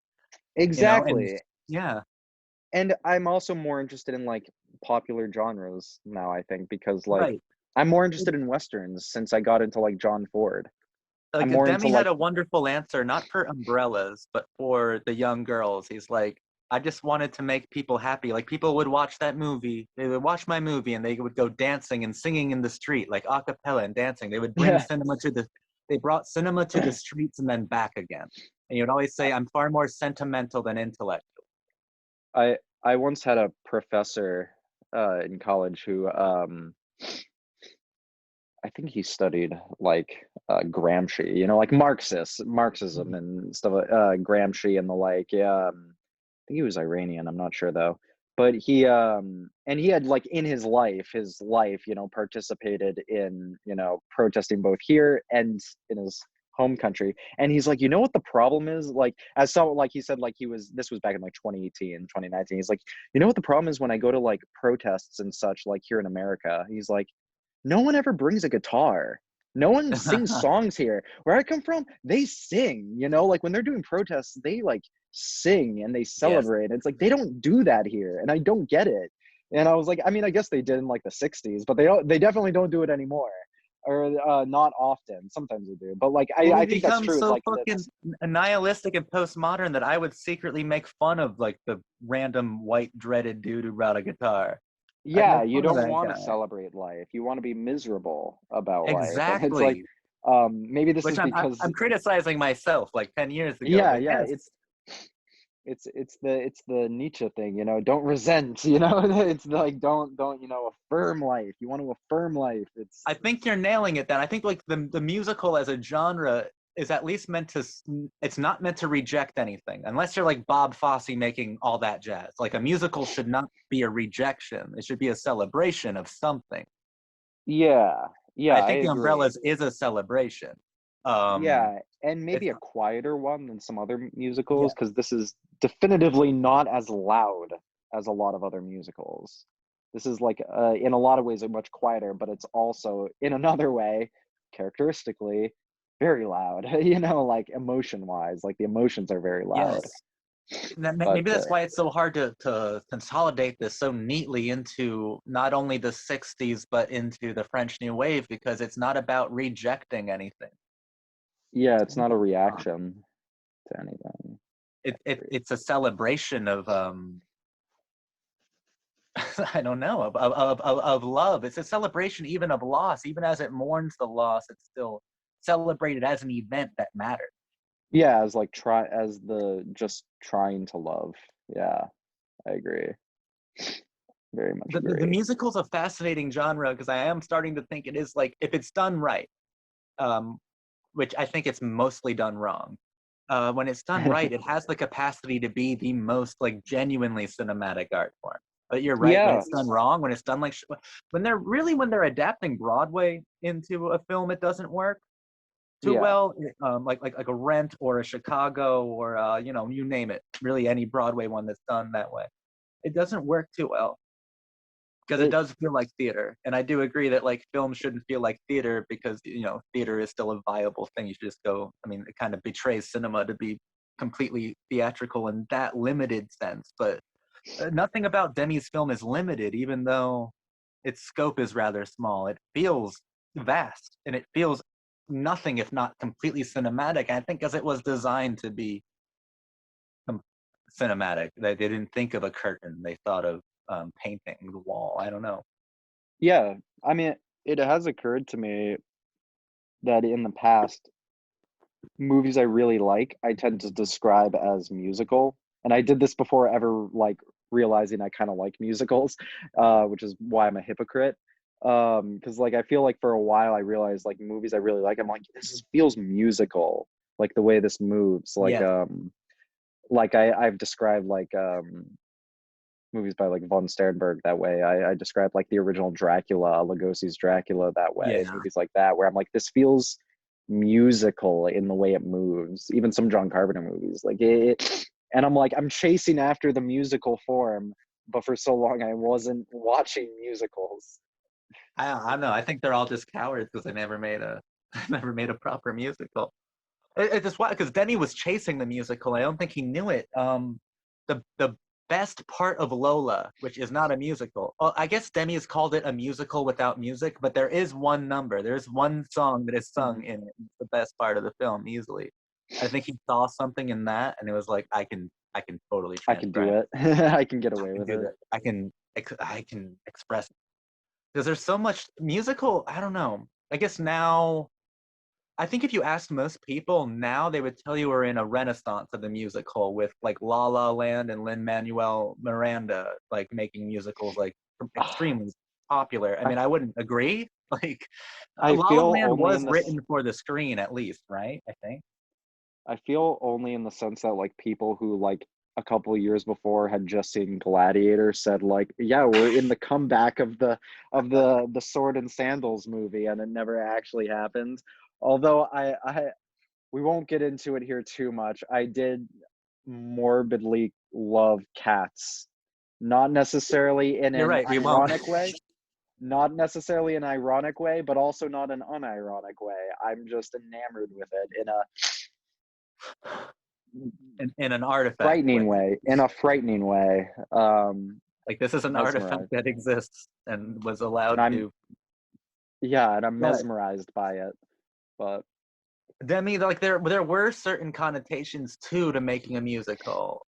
and exactly. yeah, And I'm also more interested in like popular genres now, I think, because like right. I'm more interested in westerns since I got into like John Ford. I'm Like more into Demi had like a wonderful answer, not for umbrellas, but for the young girls. He's like, I just wanted to make people happy. Like people would watch that movie, they would watch my movie, and they would go dancing and singing in the street, like a cappella and dancing. They would bring yeah. cinema to they brought cinema to the streets and then back again. And you would always say, I'm far more sentimental than intellectual. I once had a professor in college who I think he studied like Gramsci, you know, like Marxism and stuff, Gramsci and the like. Yeah, I think he was Iranian. I'm not sure though. But he and he had like in his life, you know, participated in, you know, protesting both here and in his home country. And he's like, you know what the problem is? Like as so like he said, like this was back in like 2018, 2019. He's like, you know what the problem is when I go to like protests and such, like here in America, he's like, no one ever brings a guitar. No one sings songs here. Where I come from, they sing, you know, like when they're doing protests, they like sing and they Yes. celebrate. It's like they don't do that here, and I don't get it. And I was like, I mean, I guess they did in like the 60s, but they definitely don't do it anymore. Or not often. Sometimes they do. But like Well, we I think that's become true. It's so like fucking nihilistic and postmodern that I would secretly make fun of like the random white dreaded dude who brought a guitar. I'd yeah, make you fun of don't that want to guy. celebrate life. You want to be miserable about life. And it's like Exactly. maybe this Which is because I'm criticizing myself like 10 years ago, yeah, but yeah, yes. it's the Nietzsche thing, you know, don't resent, you know, it's like don't, you know, affirm life. You want to affirm life. I think you're nailing it then. I think like the musical as a genre is at least meant to it's not meant to reject anything unless you're like Bob Fosse making all that jazz. Like a musical should not be a rejection. It should be a celebration of something. yeah, I yeah, I think The agree. Umbrellas is a celebration. Um, Yeah, and it's maybe a quieter one than some other yeah, musicals because this is definitively not as loud as a lot of other musicals. This is like in a lot of ways much quieter, but it's also in another way characteristically very loud, you know, like emotion wise, like the emotions are very loud. yes. But Maybe that's why it's so hard to consolidate this so neatly into not only the 60s, but into the French New Wave, because it's not about rejecting anything. Yeah, it's not a reaction to anything. It's a celebration of I don't know, of love. It's a celebration even of loss. Even as it mourns the loss, it's still celebrated as an event that matters. Yeah, as like as the just trying to love. Yeah, I agree. Very much The agree. musical's a fascinating genre because I am starting to think it is like, if it's done right, um, which I think it's mostly done wrong. When it's done right, it has the capacity to be the most like genuinely cinematic art form. But you're right, when Yeah, it's done wrong, when it's done like when they're adapting Broadway into a film, it doesn't work too yeah. well. Like a Rent or a Chicago or you name it. Really, any Broadway one that's done that way, it doesn't work too well because it It does feel like theater. And I do agree that like film shouldn't feel like theater because theater is still a viable thing. You should just go. I mean, it kind of betrays cinema to be completely theatrical in that limited sense. But nothing about Demy's film is limited, even though its scope is rather small. It feels vast and it feels nothing if not completely cinematic. I think because it was designed to be cinematic. They didn't think of a curtain. They thought of painting the wall. I don't know. yeah, I mean, it has occurred to me that in the past, movies I really like, I tend to describe as musical. And I did this before ever like realizing I kind of like musicals, which is why I'm a hypocrite. Because like I feel like for a while I realized like movies I really like, I'm like, feels musical, like the way this moves. Yes. Like I've described like movies by like von Sternberg that way. I described like the original Dracula, Lugosi's Dracula that way, and Yeah. movies like that, where I'm like, this feels musical in the way it moves. Even some John Carpenter movies, like it, and I'm like, I'm chasing after the musical form, but for so long I wasn't watching musicals. I don't know. I think they're all just cowards because they never made a never made a proper musical. It's just why, because Denny was chasing the musical. I don't think he knew it. The best part of Lola, which is not a musical. Well, I guess Demi has called it a musical without music, but there is one number. There's one song that is sung in it. It's the best part of the film, easily. I think he saw something in that, and it was like, I can totally I can do transcribe. it. I can get I away can with do it. that. I can express it. Because there's so much musical. I don't know. I guess now I think if you asked most people now, they would tell you we're in a renaissance of the musical with like La La Land and Lin-Manuel Miranda like making musicals like extremely popular. I I mean, I wouldn't agree. Like I La La feel Land only was in this. written for the screen at least, right? I think. I feel only in the sense that like people who like a couple of years before had just seen Gladiator said like, yeah, we're in the comeback of the Sword and Sandals movie, and it never actually happened. Although I we won't get into it here too much. I did morbidly love Cats, not necessarily in You're an right, we won't. ironic way, not necessarily an ironic way, but also not an unironic way. I'm just enamored with it in a In an artifact way. frightening way, in a frightening way. Like this is an artifact Mesmerized. that exists and was And allowed I'm to. yeah, and I'm But mesmerized by it. But Demi, like there were certain connotations too to making a musical.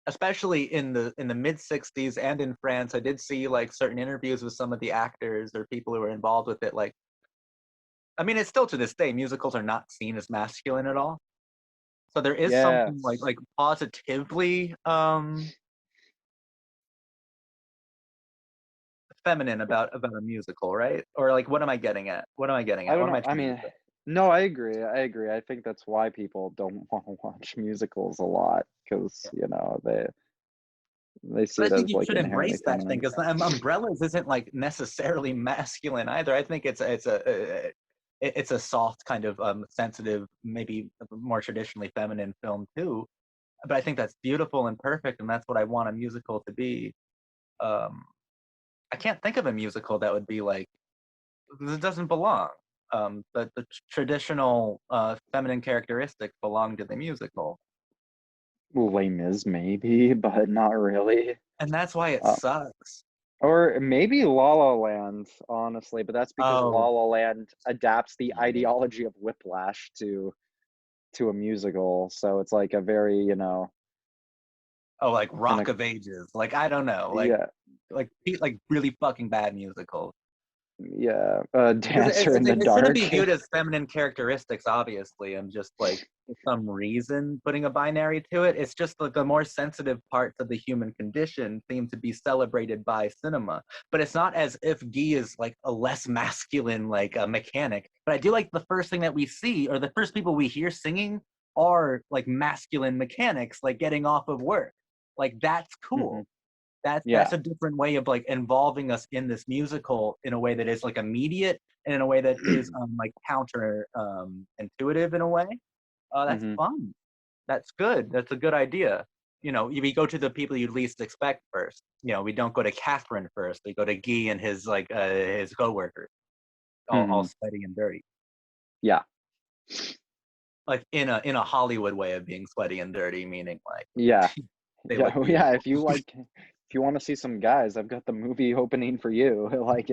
Especially in the mid '60s and in France, I did see like certain interviews with some of the actors or people who were involved with it. Like, I mean, it's still to this day, musicals are not seen as masculine at all. So there is something yes, like positively feminine about a musical, right? Or like, what am I getting at? What am I getting I at? don't What am I know. I trying to mean, say? no, I agree. I agree. I think that's why people don't want to watch musicals a lot because Yeah. they see But I it think as you like should inherently embrace that thing feminine. because Umbrellas isn't like necessarily masculine either. I think it's a soft kind of sensitive, maybe more traditionally feminine film too. But I think that's beautiful and perfect, and that's what I want a musical to be. Um, I can't think of a musical that would be like this doesn't belong. But the traditional feminine characteristics belong to the musical, Les Mis maybe, but not really. and that's why it Uh, sucks. Or maybe La La Land, honestly, but that's because La Oh, La Land adapts the yeah. ideology of Whiplash to a musical, so it's like a very, Oh, like kind of Rock of Ages. Like I don't know. yeah, Like really fucking bad musicals. yeah, Because Dancer in the it shouldn't Dark. be viewed as feminine characteristics, obviously, and just like for some reason putting a binary to it. It's just like the more sensitive parts of the human condition seem to be celebrated by cinema. But it's not as if Guy is like a less masculine like a mechanic. But I do like the first thing that we see, or the first people we hear singing are like masculine mechanics, like getting off of work. Like that's Mhm. cool. That's Yeah. a different way of like involving us in this musical in a way that is like immediate and in a way that is like counter intuitive in a way. That's Mhm. fun. That's good. That's a good idea. We go to the people you least expect first. We don't go to Catherine first. We go to Guy and his coworkers, all Mhm. sweaty and dirty, Yeah. like in a Hollywood way of being sweaty and dirty, meaning like Yeah. they Yeah, look oh, yeah, beautiful. if you wanna see some guys, I've got the movie opening for you. Like,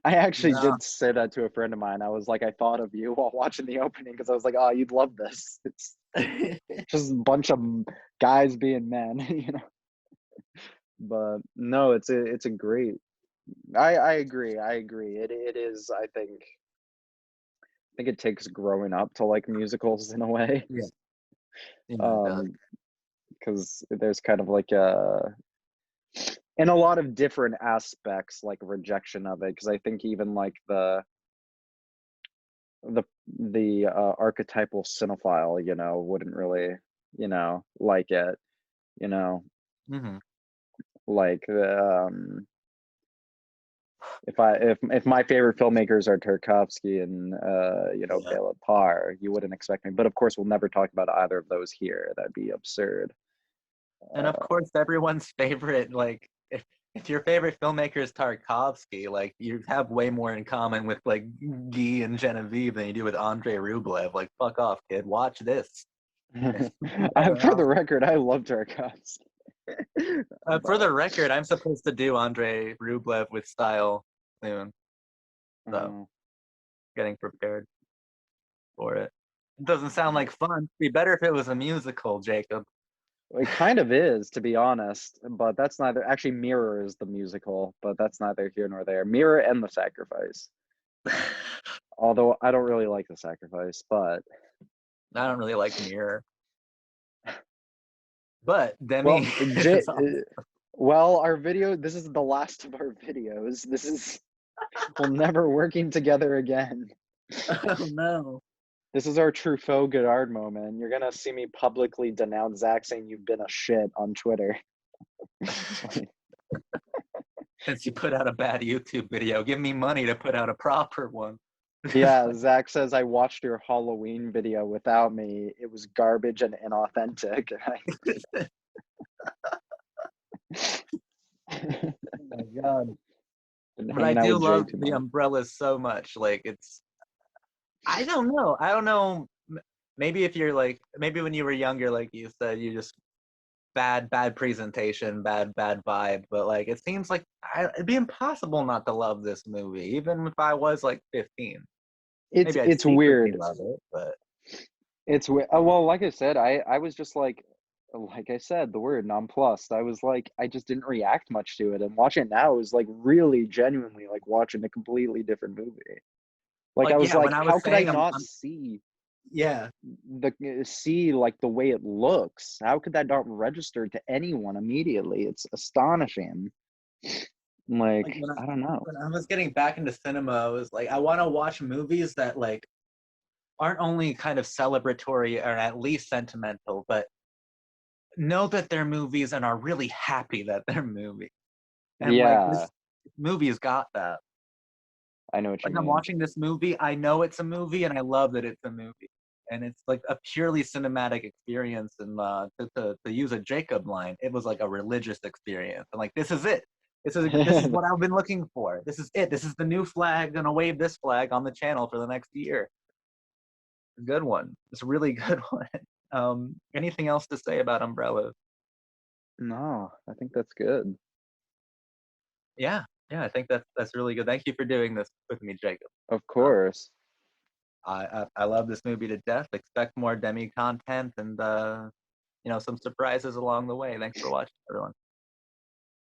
I actually Yeah. did say that to a friend of mine. I was like, "I thought of you while watching the opening because I was like, oh, you'd love this." It's just a bunch of guys being men, you know? But no, it's a great I agree, I agree. It is, I think it takes growing up to like musicals in a way. Yeah, yeah, it does. Um, because there's kind of like a in a lot of different aspects, like rejection of it. Because I think even like the archetypal cinephile, wouldn't really, like it, you know, Hmm. like if my favorite filmmakers are Tarkovsky and Yeah. Bela Tarr, you wouldn't expect me. But of course, we'll never talk about either of those here. That'd be absurd. And of Uh, course, everyone's favorite, like, if your favorite filmmaker is Tarkovsky, like, you have way more in common with, like, Guy and Genevieve than you do with Andrei Rublev. Like, fuck off, kid. Watch this. for the record, I love Tarkovsky. For But the record, I'm supposed to do Andrei Rublev with style soon. So, uh, getting prepared for it. It doesn't sound like fun. It'd be better if it was a musical, Jacob. it kind of is, to be honest, but that's neither. Actually, Mirror is the musical, but that's neither here nor there. Mirror and The Sacrifice. Although I don't really like The Sacrifice, but I don't really like Mirror. But well, Demi is awesome. well, our video. This is the last of our videos. We'll never working together again. Oh no. This is our Truffaut Godard moment. You're gonna see me publicly denounce Zach saying you've been a shit on Twitter. Since you put out a bad YouTube video, give me money to put out a proper one. Yeah, Zach says I watched your Halloween video without me. It was garbage and inauthentic. Oh my god. And But I hanging out do with Jay love too the much. umbrellas so much. Like I don't know. I don't know. Maybe if you're like, maybe when you were younger, like you said, you just bad presentation, bad vibe. But like, it seems like it'd be impossible not to love this movie, even if I was like 15. It's Maybe I'd it's secretly weird. love it, but Well, like I said, I was just like I said, the word nonplussed. I was like, I just didn't react much to it, and watching it now is like really genuinely like watching a completely different movie. Like I like was yeah, when like, I how was could I saying not I'm yeah, see like the way it looks? How could that not register to anyone immediately? It's astonishing. like Like I don't know. when I was getting back into cinema, I was like, I want to watch movies that like aren't only kind of celebratory or at least sentimental, but know that they're movies and are really happy that they're movies. And like Yeah, this movie's got that. I know what you Like I'm mean. watching this movie, I know it's a movie, and I love that it's a movie. And it's like a purely cinematic experience. And to use a Jacob line, it was like a religious experience. And like this is it. This is what I've been looking for. This is it. This is the new flag. Gonna wave this flag on the channel for the next year. A good one. It's a really good one. Anything else to say about Umbrella? No, I think that's good. Yeah, yeah, I think that's really good. Thank you for doing this with me, Jacob. Of Um, course. I love this movie to death. Expect more Demi content and some surprises along the way. Thanks for watching, everyone.